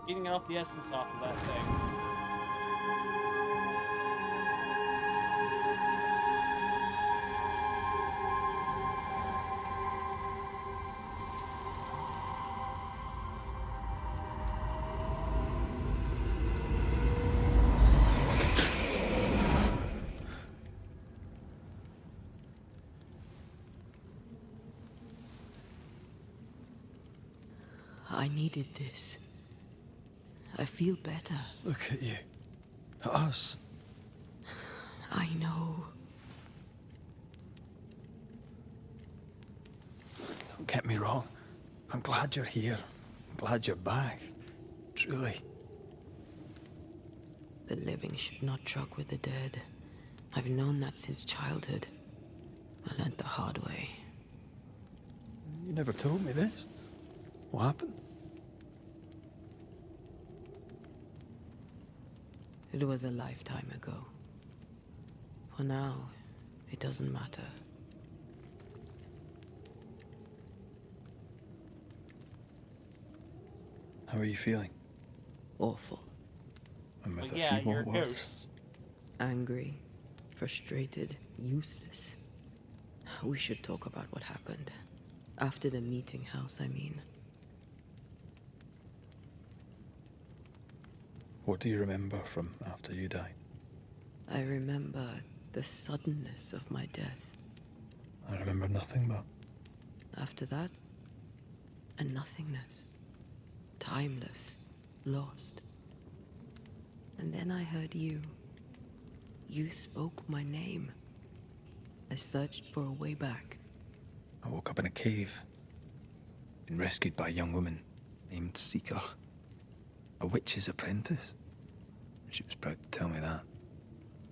Eating off the essence off of that thing. I needed this. I feel better. Look at you. At us. I know. Don't get me wrong. I'm glad you're here. I'm glad you're back. Truly. The living should not truck with the dead. I've known that since childhood. I learned the hard way. You never told me this. What happened? It was a lifetime ago. For now, it doesn't matter. How are you feeling? Awful. And with Well, a yeah, few more you're a words. ghost. Angry, frustrated, useless. We should talk about what happened. After the meeting house, I mean. What do you remember from after you died? I remember the suddenness of my death. I remember nothing but... After that, a nothingness. Timeless, lost. And then I heard you. You spoke my name. I searched for a way back. I woke up in a cave. Been rescued by a young woman named Seeker. A witch's apprentice. She was proud to tell me that.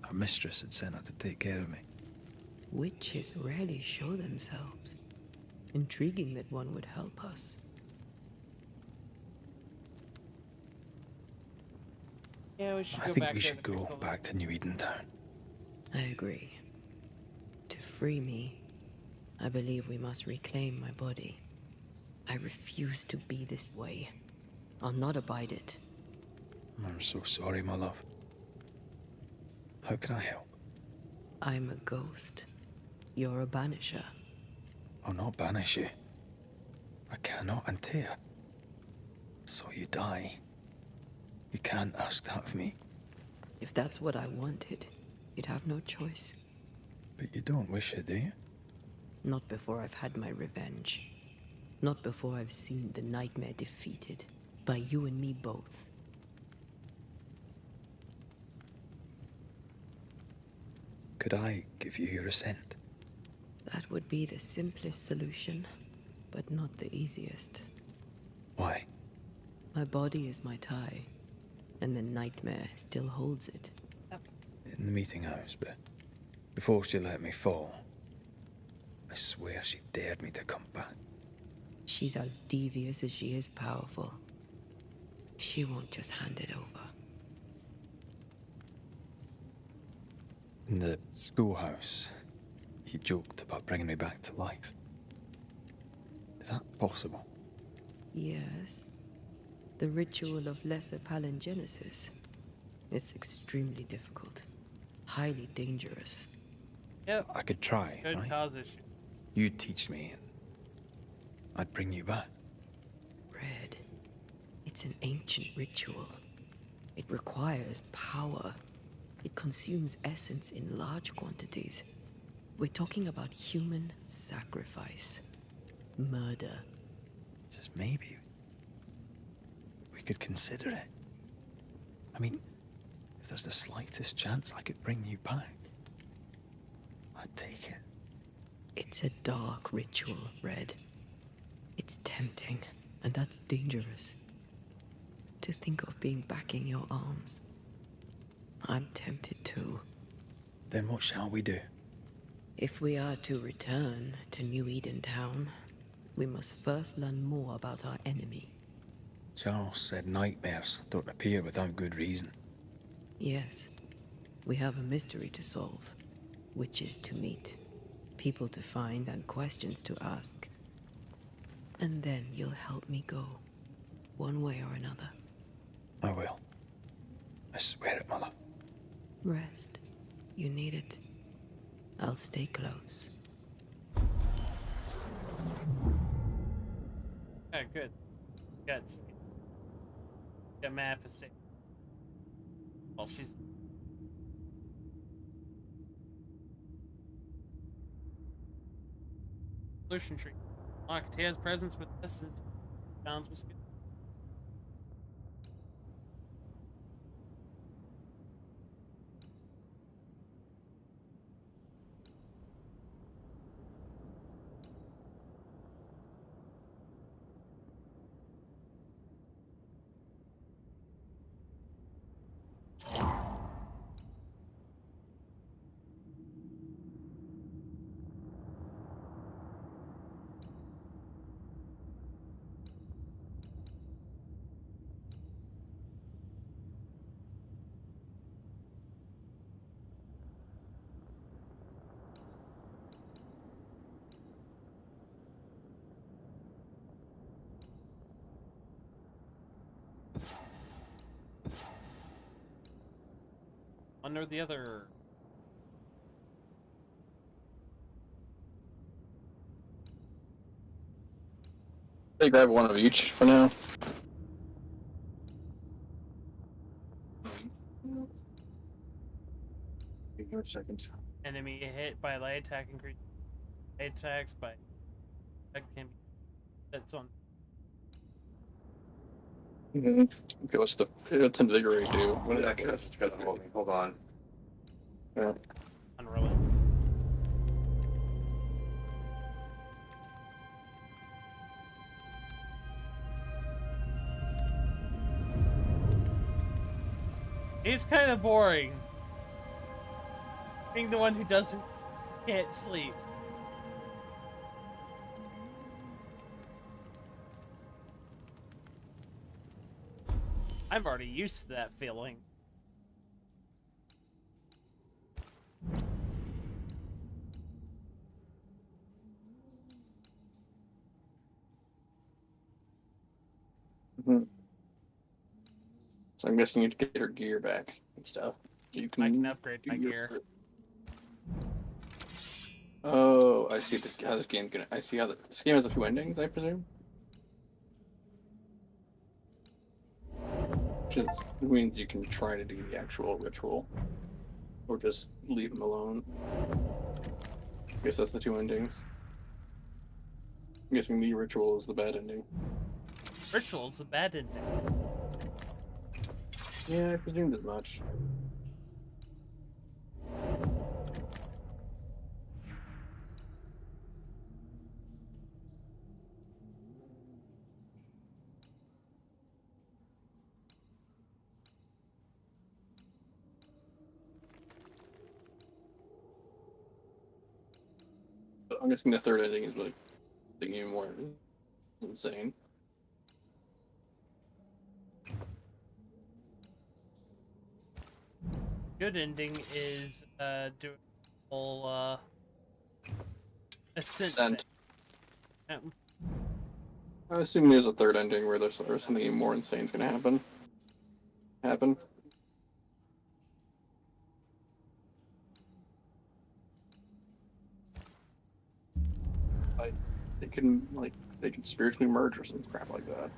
Her mistress had sent her to take care of me. Witches rarely show themselves. Intriguing that one would help us. Yeah, we should I go think back we there should to fix go all the- back to New Eden Town. I agree. To free me, I believe we must reclaim my body. I refuse to be this way. I'll not abide it. I'm so sorry, my love. How can I help? I'm a ghost. You're a banisher. I'll not banish you. I cannot, Antea. So you die. You can't ask that of me. If that's what I wanted, you'd have no choice. But you don't wish it, do you? Not before I've had my revenge. Not before I've seen the nightmare defeated. By you and me both. Could I give you your assent? That would be the simplest solution, but not the easiest. Why? My body is my tie, and the nightmare still holds it. In the meeting house, but before she let me fall, I swear she dared me to come back. She's as devious as she is powerful. She won't just hand it over. In the schoolhouse, he joked about bringing me back to life. Is that possible? Yes. The ritual of lesser palingenesis. It's extremely difficult. Highly dangerous. Yep. I could try, Could right? cause issue. You'd teach me and I'd bring you back. Red. It's an ancient ritual. It requires power. It consumes essence in large quantities. We're talking about human sacrifice. Murder. Just maybe we could consider it. I mean, if there's the slightest chance I could bring you back, I'd take it. It's a dark ritual, Red. It's tempting, and that's dangerous. To think of being back in your arms. I'm tempted too. Then what shall we do? If we are to return to New Eden Town, we must first learn more about our enemy. Charles said nightmares don't appear without good reason. Yes, we have a mystery to solve. Witches to meet, people to find, and questions to ask. And then you'll help me go, one way or another. I will. I swear it, Mother. Rest. You need it. I'll stay close. Yeah, good. Got manifestation. Well, she's solution tree. Octavia's presence with us is sounds was good. One or the other. They grab one of each for now. Give me a second. Enemy hit by light attack increase. Light attacks by that can be that's on. Okay, what's invigorate do? What did that Okay, that's gonna hold me. Hold on. Yeah. Unroll it. He's kind of boring. Being the one who can't sleep. I'm already used to that feeling. Mm-hmm. So I'm guessing you'd get her gear back and stuff. So you can. I can upgrade my gear. Oh, I see this how this game gonna. I see how this game has a few endings. I presume. Which means you can try to do the actual ritual. Or just leave him alone. I guess that's the two endings. I'm guessing the ritual is the bad ending. Ritual's a bad ending. Yeah, I presumed as much. But I'm guessing the third ending is like thinking more insane. Good ending is doing the whole ascent. Ascent. Thing. I assume there's a third ending where there's something even more insane is gonna happen. Like they can spiritually merge or some crap like that.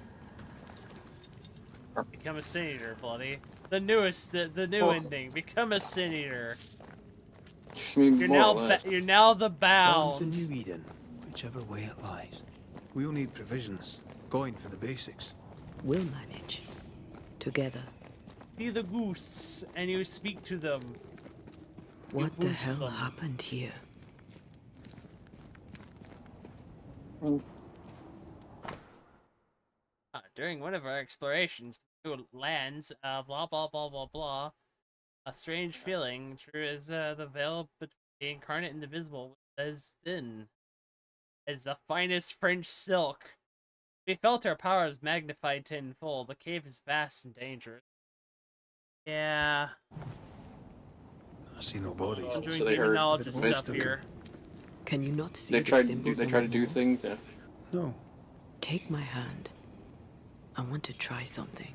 Become a sin eater, bloody. The new ending. Become a sin eater. I mean, You're more now the On bound. to New Eden, whichever way it lies. We'll need provisions, going for the basics. We'll manage. Together. See the ghosts, and you speak to them. What the hell happened here? During one of our explorations through lands, blah blah blah blah blah, a strange feeling, true as the veil between the incarnate and the visible, as thin as the finest French silk. We felt our powers magnified tenfold. The cave is vast and dangerous. Yeah. I see no bodies. I'm doing So they heard demonologist the stuff here. Can you not see They the tried symbols they on try to the do wall? things. Yeah. No. Take my hand. I want to try something.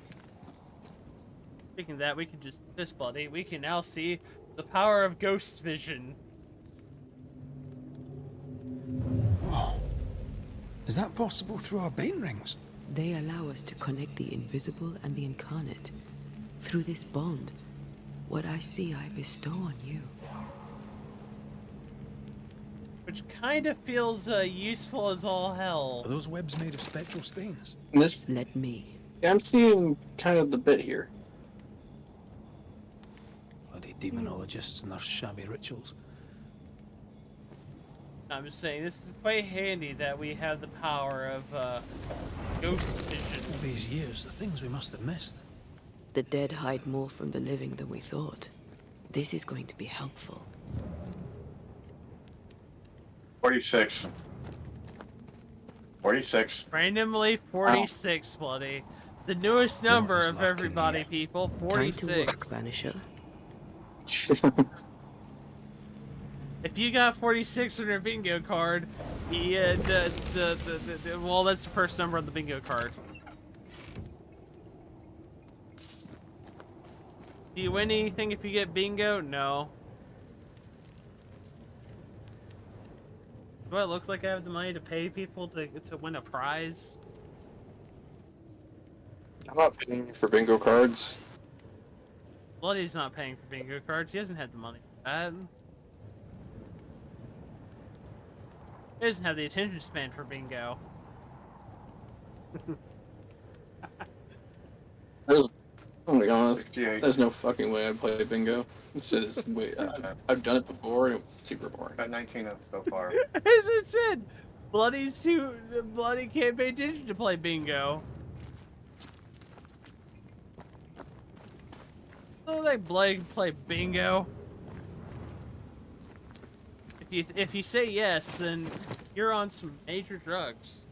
Speaking of that, we can just this buddy. We can now see the power of ghost vision. Whoa. Is that possible through our bane rings? They allow us to connect the invisible and the incarnate. Through this bond, what I see I bestow on you. Which kind of feels useful as all hell. Are those webs made of spectral stains? And this, Let me. yeah, I'm seeing kind of the bit here. Bloody demonologists and their shabby rituals. I'm just saying, this is quite handy that we have the power of ghost vision. All these years, the things we must have missed. The dead hide more from the living than we thought. This is going to be helpful. 46. 46. Randomly 46, bloody. The newest number is of luck in everybody, here? people. Time to 46. work, Banisher. If you got 46 on your bingo card, well, that's the first number on the bingo card. Do you win anything if you get bingo? No. Do I look like I have the money to pay people to win a prize? I'm not paying for bingo cards. Bloody's not paying for bingo cards. He doesn't have the money for that. He doesn't have the attention span for bingo. I'll be honest, there's no fucking way I'd play bingo. This is way. I've done it before and it was super boring. Got 19 of so far. As it said, Bloody can't pay attention to play bingo. I don't think Bloody can play bingo. If you say yes, then you're on some major drugs.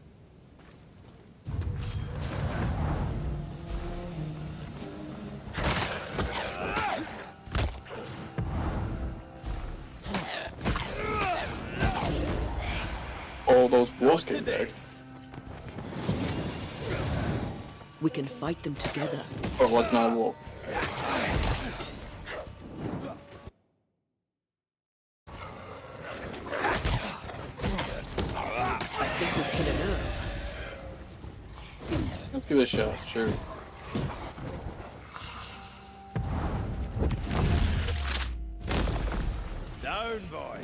All those wolves came back. We can fight them together. Oh, what's not a wolf? I think we've hit a nerve. Let's give it a shot, sure. down, boy.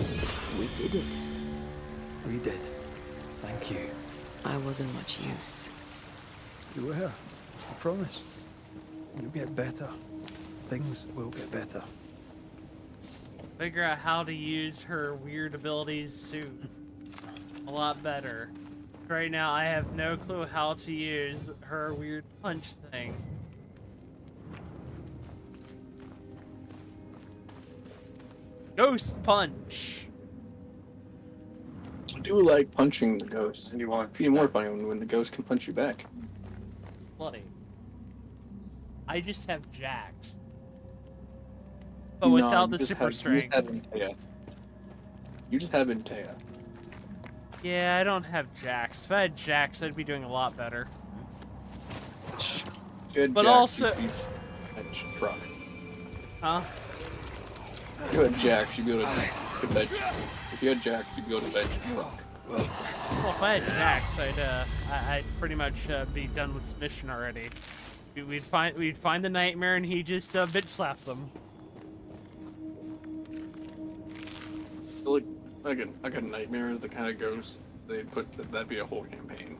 We did it. We did. Thank you. I wasn't much use. You were. I promise. You'll get better. Things will get better. Figure out how to use her weird abilities soon. A lot better. Right now, I have no clue how to use her weird punch thing. Ghost punch. I do like punching the ghost, and you want to feel more fun when the ghost can punch you back. Bloody. I just have Jax. But without the super strength. You just have Intea. Yeah, I don't have Jax. If I had Jax, I'd be doing a lot better. Good but Jax, also... bench truck. Huh? If you had Jax, you'd be able to bench. If you had Jax, you'd be able to bench truck. Well, if I had Jax, I'd pretty much be done with this mission already. We'd find the nightmare and he just bitch slap them. Like a nightmare is the kind of ghost they'd put. That'd be a whole campaign.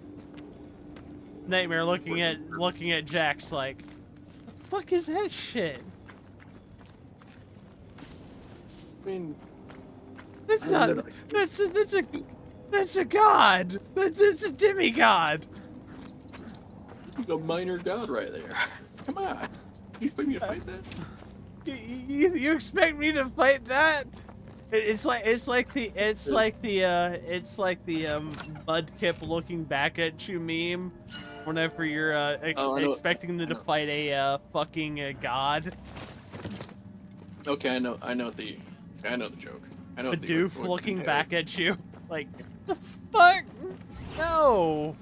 Nightmare looking at Jax like, the fuck is that shit? I mean, that's a god. That's a demigod. A minor god right there. Come on, you expect me to fight that? You expect me to fight that? It's like the Mudkip looking back at you meme whenever you're expecting them to fight a fucking god. Okay, I know the joke. I know the the doof looking back at you like, the fuck? No.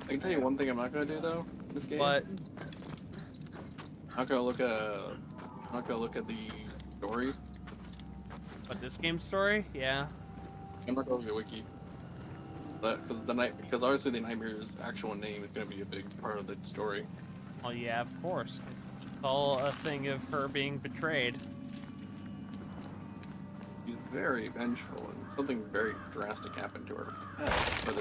I can tell you one thing I'm not gonna do though. In this game. What? I'm not gonna look at the story. But this game story? Yeah. I'm not gonna look at the wiki. Because obviously the nightmare's actual name is gonna be a big part of the story. Well, yeah, of course. It's all a thing of her being betrayed. She's very vengeful, and something very drastic happened to her.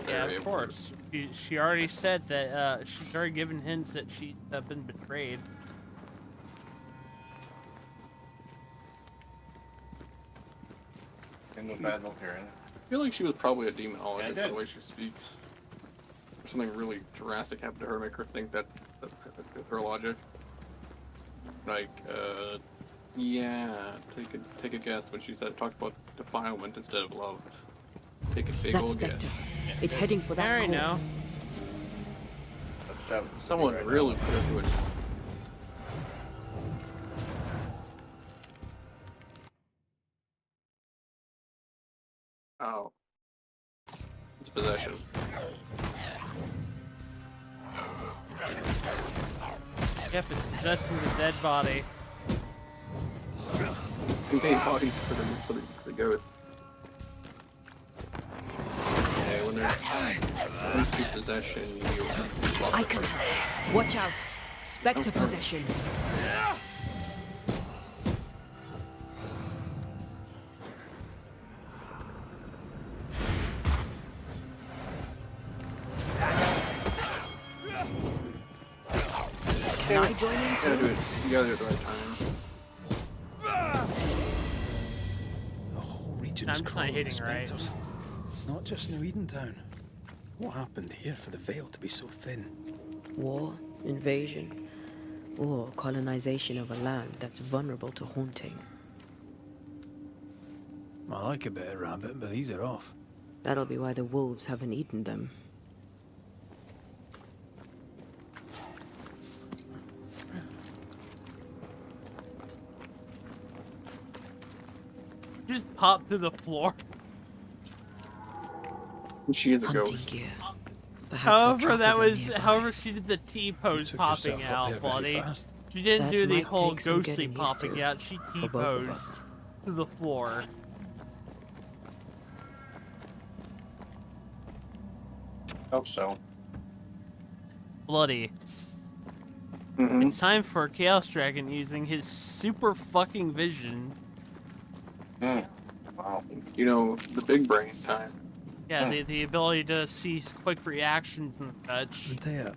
Yeah, of course. She already said that she's already given hints that she's been betrayed. In the battle period. I feel like she was probably a demonologist by the way she speaks. Or something really drastic happened to her, make her think that with her logic. Like, yeah, take a guess when she talked about defilement instead of love. Take a big old guess. It's heading for that right now. Someone really put her through it. Oh. It's possession. Yep, it's possessing the dead body. Contain bodies for the ghost. Okay, when there's possession, you I can help. Watch out. Spectre possession. Can I join in too? You gotta do it at the right time. The whole region is crawling with spectres. It's not just New Edentown. What happened here for the veil to be so thin? War, invasion, or colonization of a land that's vulnerable to haunting. I like a bit of rabbit, but these are off. That'll be why the wolves haven't eaten them. Just pop through the floor. She is a ghost. Gear. However, she did the T-pose popping out, buddy. She didn't do the whole ghostly popping out. She T-posed to the floor. Hope so. Bloody. It's time for Chaos Dragon using his super fucking vision. Wow. You know, the big brain time. Yeah, the ability to see quick reactions and such. Antea,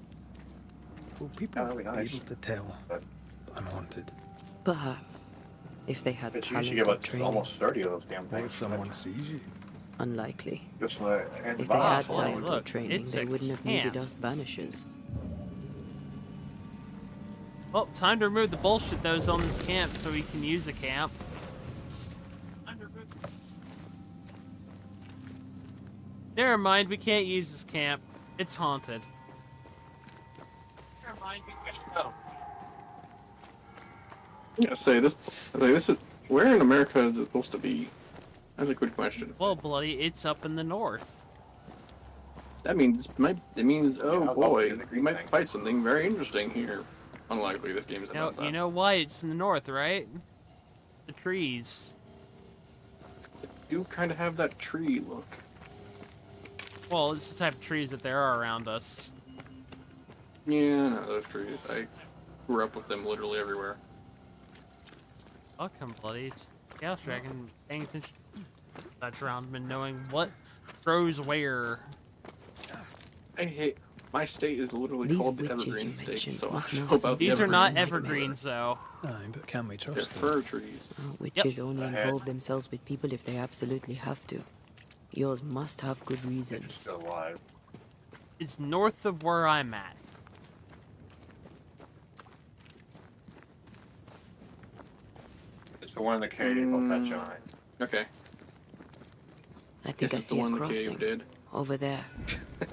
will people That'd be be nice. able to tell that I'm haunted? Perhaps, if they had But you should talent give or us training. almost 30 of those damn What things. if someone sees you? Unlikely. Just If they had Boy, talent or look, training, it's they a wouldn't have camp. needed us banishers. Well, time to remove the bullshit that was on this camp so we can use the camp. Never mind, we can't use this camp. It's haunted. Never mind, we can't. Oh. Yeah, say this. Like, this is where in America is it supposed to be? That's a good question. Well, bloody, it's up in the north. That means oh Yeah, boy, we might fight something very interesting here. Unlikely, this game is about that. You know why it's in the north, right? The trees. You kind of have that tree look. Well, it's the type of trees that there are around us. Yeah, no, those trees. I grew up with them literally everywhere. Welcome, bloody. Chaos Dragon paying attention that's around and knowing what grows where. I hate my state is literally These called the witches Evergreen you State, mentioned so I must know know about the something. These are not Evergreen. evergreens, though. Aye, but can we They're trust them? fir trees. Witches only involve themselves with people if they absolutely have to. Yours must have good reason. It's still alive. It's north of where I'm at. It's the one in the cave. I'll bet you on it. Okay. I think I This is the see a one the crossing. cave did. Over there.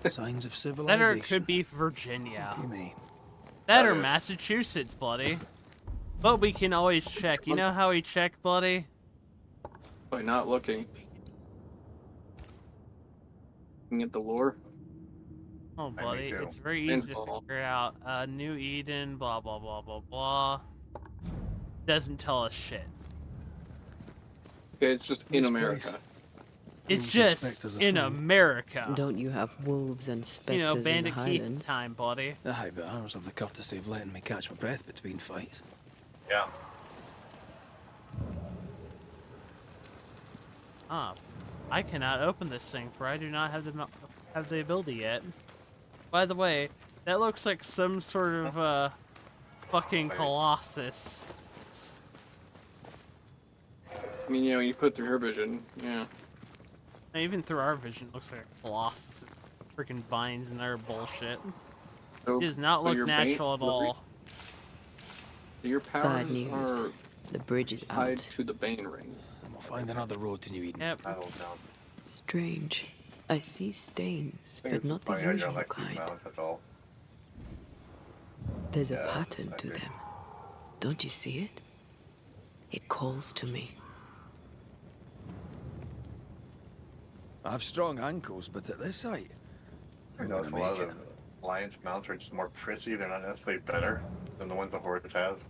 Signs of That civilization. or it could be Virginia. You mean? That That or is. Massachusetts, bloody. But we can always check. You know how we check, bloody? By not looking. Looking at the lore. Oh, bloody. too. It's very easy to Info. figure out. New Eden, blah, blah, blah, blah, blah. Doesn't tell us shit. Okay, it's just in This America. place. It's Wolves just inspectors are in fine. America. Don't you have wolves and specters You know, in the Bandit Keith Highlands? time, bloody. Aye, but ours have the courtesy of letting me catch my breath between fights. Yeah. Ah, I cannot open this thing, for I do not have the ability yet. By the way, that looks like some sort of fucking colossus. I mean, yeah, when you put through her vision, yeah. And even through our vision, it looks like a colossus. Freaking vines and other bullshit. So, It does not so look your natural at all. Your powers Bad news. are The bridge is tied out. to the Bane rings. And we'll find another road to New Eden. Yep. I don't know. Strange. I see stains, I think but it's not the funny how you usual don't like these kind. mounts, that's all. There's a Yeah, pattern I to agree. them. Don't you see it? It calls to me. I've strong ankles, but at this height, I I'm know it's gonna a lot make of it. the Alliance mounts are just more prissy. They're not necessarily better than the ones the Horde has.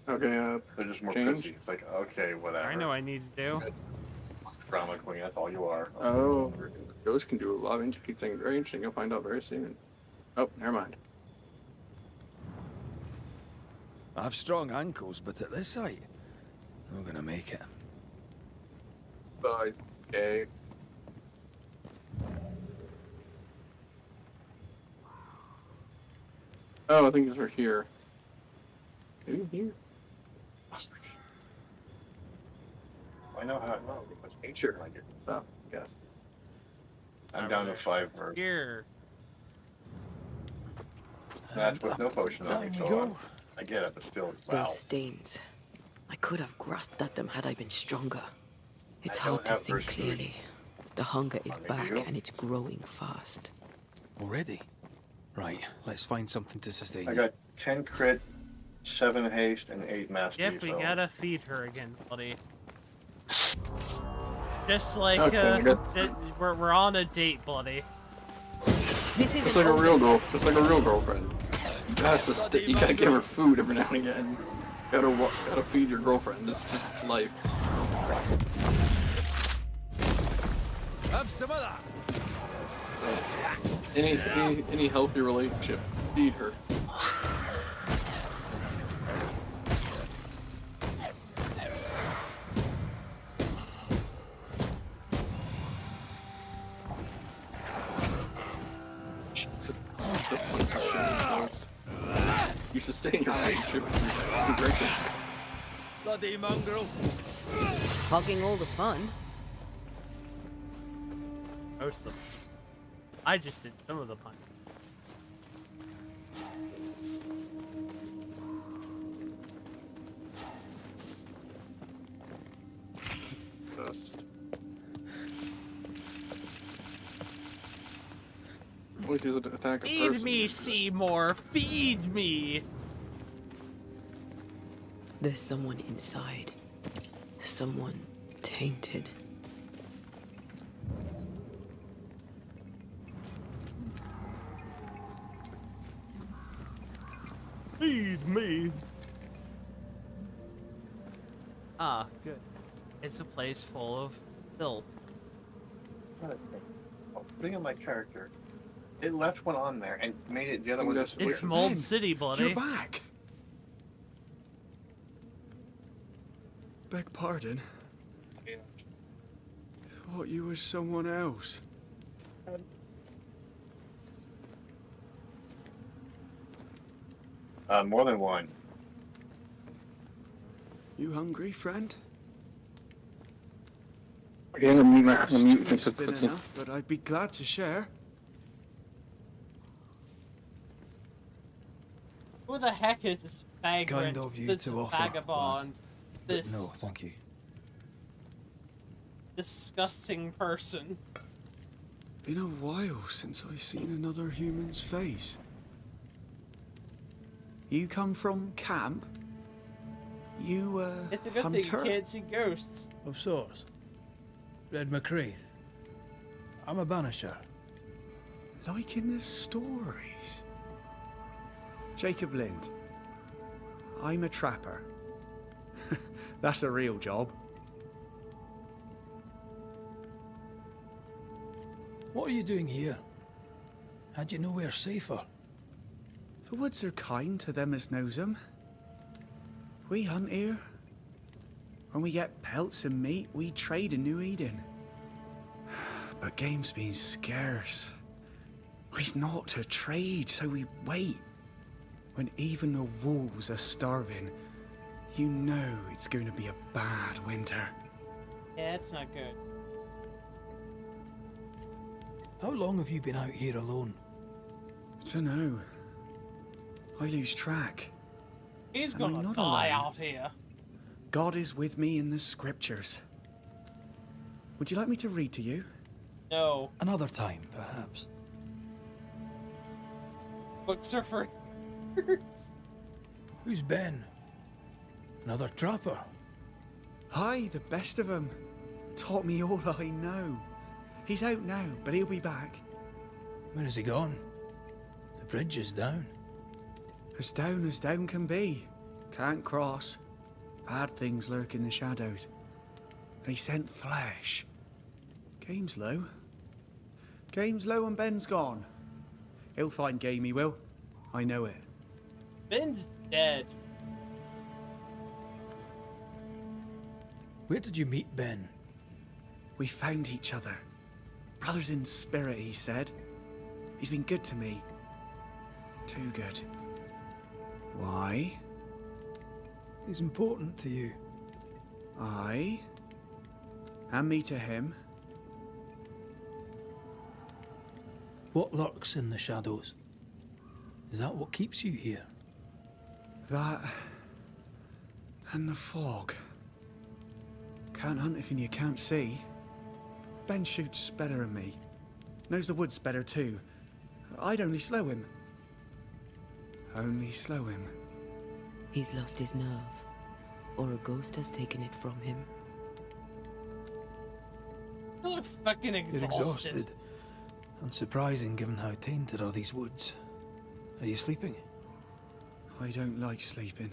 Okay, They're just more Change. prissy. It's like, okay, whatever. I know what I need to do. Drama queen, that's all you are. oh, those can do a lot of interesting things. Very interesting. You'll find out very soon. Oh, never mind. I've strong ankles, but at this height, I'm gonna make it. Okay. Oh, I think it's right here. Maybe here? I know how. No, because nature like it. Oh, yes. I'm down to 5 verse. Here. That's with no potion on me, Down we so go. I get it, but still, wow. Those stains. I could have grasped at them had I been stronger. It's I hard don't to have think verse clearly. The hunger is Maybe back you. and it's growing fast. Already? Right, let's find something to sustain I you. got 10 crit, 7 haste, and 8 mastery. Yep, we so gotta feed her again, buddy. Just like, Okay, I guess- we're on a date, buddy. This is It's like a real it's like a real girlfriend. You gotta give her food every now and again. Gotta feed your girlfriend. It's just life. Have some of that. Any healthy relationship, feed her. You sustain your relationship with your breaker. Bloody mongrels. Hogging all the fun. Most of them. I just did some of the punch. Always use it to attack a Feed person. me, Seymour! Feed me! There's someone inside. Someone tainted. Feed me! Ah, good. It's a place full of filth. Putting in my character, it left one on there and made it the other one just. It's Mold City, buddy. You're back. Beg pardon. Thought you were someone else. More than one. You hungry, friend? Yeah, the mute Stew's thinks thin it's enough, but I'd be glad to share. Who the heck is this vagrant? Kind of you this to offer, vagabond? But This no, thank you. disgusting person. Been a while since I've seen another human's face. You come from camp? You, It's a good hunter? thing you can't see ghosts. Of sorts. Red McCreath. I'm a banisher. Like in the stories. Jacob Lind. I'm a trapper. That's a real job. What are you doing here? Had you nowhere safer? The woods are kind to them as knows 'em. We hunt here. When we get pelts and meat, we trade in New Eden. But game's been scarce. We've naught to trade, so we wait. When even the wolves are starving, you know it's going to be a bad winter. Yeah, it's not good. How long have you been out here alone? Dunno. I lose track. He's And I'm gonna not die alone. out here. God is with me in the scriptures. Would you like me to read to you? No. Another time, perhaps. Books are for Who's Ben? Another trapper? Hi, the best of 'em. Taught me all I know. He's out now, but he'll be back. Where is he gone? The bridge is down. As down can be. Can't cross. Bad things lurk in the shadows. They scent flesh. Game's low. Game's low and Ben's gone. He'll find game, he will. I know it. Ben's dead. Where did you meet Ben? We found each other. Brothers in spirit, he said. He's been good to me. Too good. Why? He's important to you. I? And me to him? What lurks in the shadows? Is that what keeps you here? That... and the fog. Can't hunt if you can't see. Ben shoots better than me. Knows the woods better too. I'd only slow him. Only slow him. He's lost his nerve. Or a ghost has taken it from him. You look fucking You're exhausted. Unsurprising given how tainted are these woods. Are you sleeping? I don't like sleeping.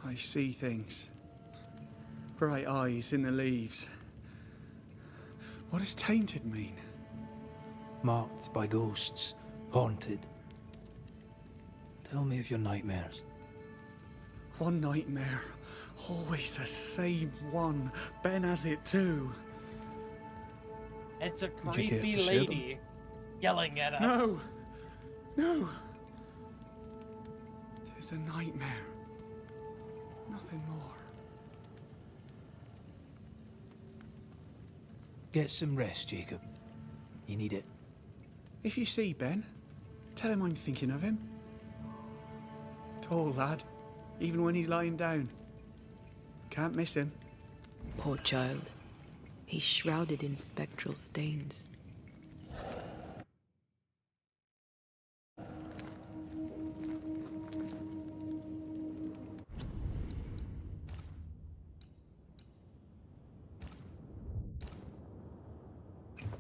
I see things. Bright eyes in the leaves. What does tainted mean? Marked by ghosts. Haunted. Tell me of your nightmares. One nightmare. Always the same one. Ben has it too. It's a Would you care creepy to share lady yelling at us. No! No! was a nightmare. Nothing more. Get some rest, Jacob. You need it. If you see Ben, tell him I'm thinking of him. Tall lad, even when he's lying down. Can't miss him. Poor child. He's shrouded in spectral stains.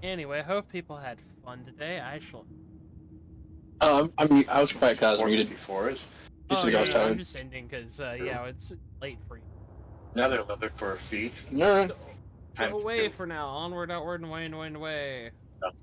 Anyway, I hope people had fun today. I shall. I was quiet because I was muted. Before us. Oh, yeah, no, I'm just ending because, yeah, it's late for you. Now they're looking for a feet. No. Go away for now. Onward, outward, and away, and away, and away. That's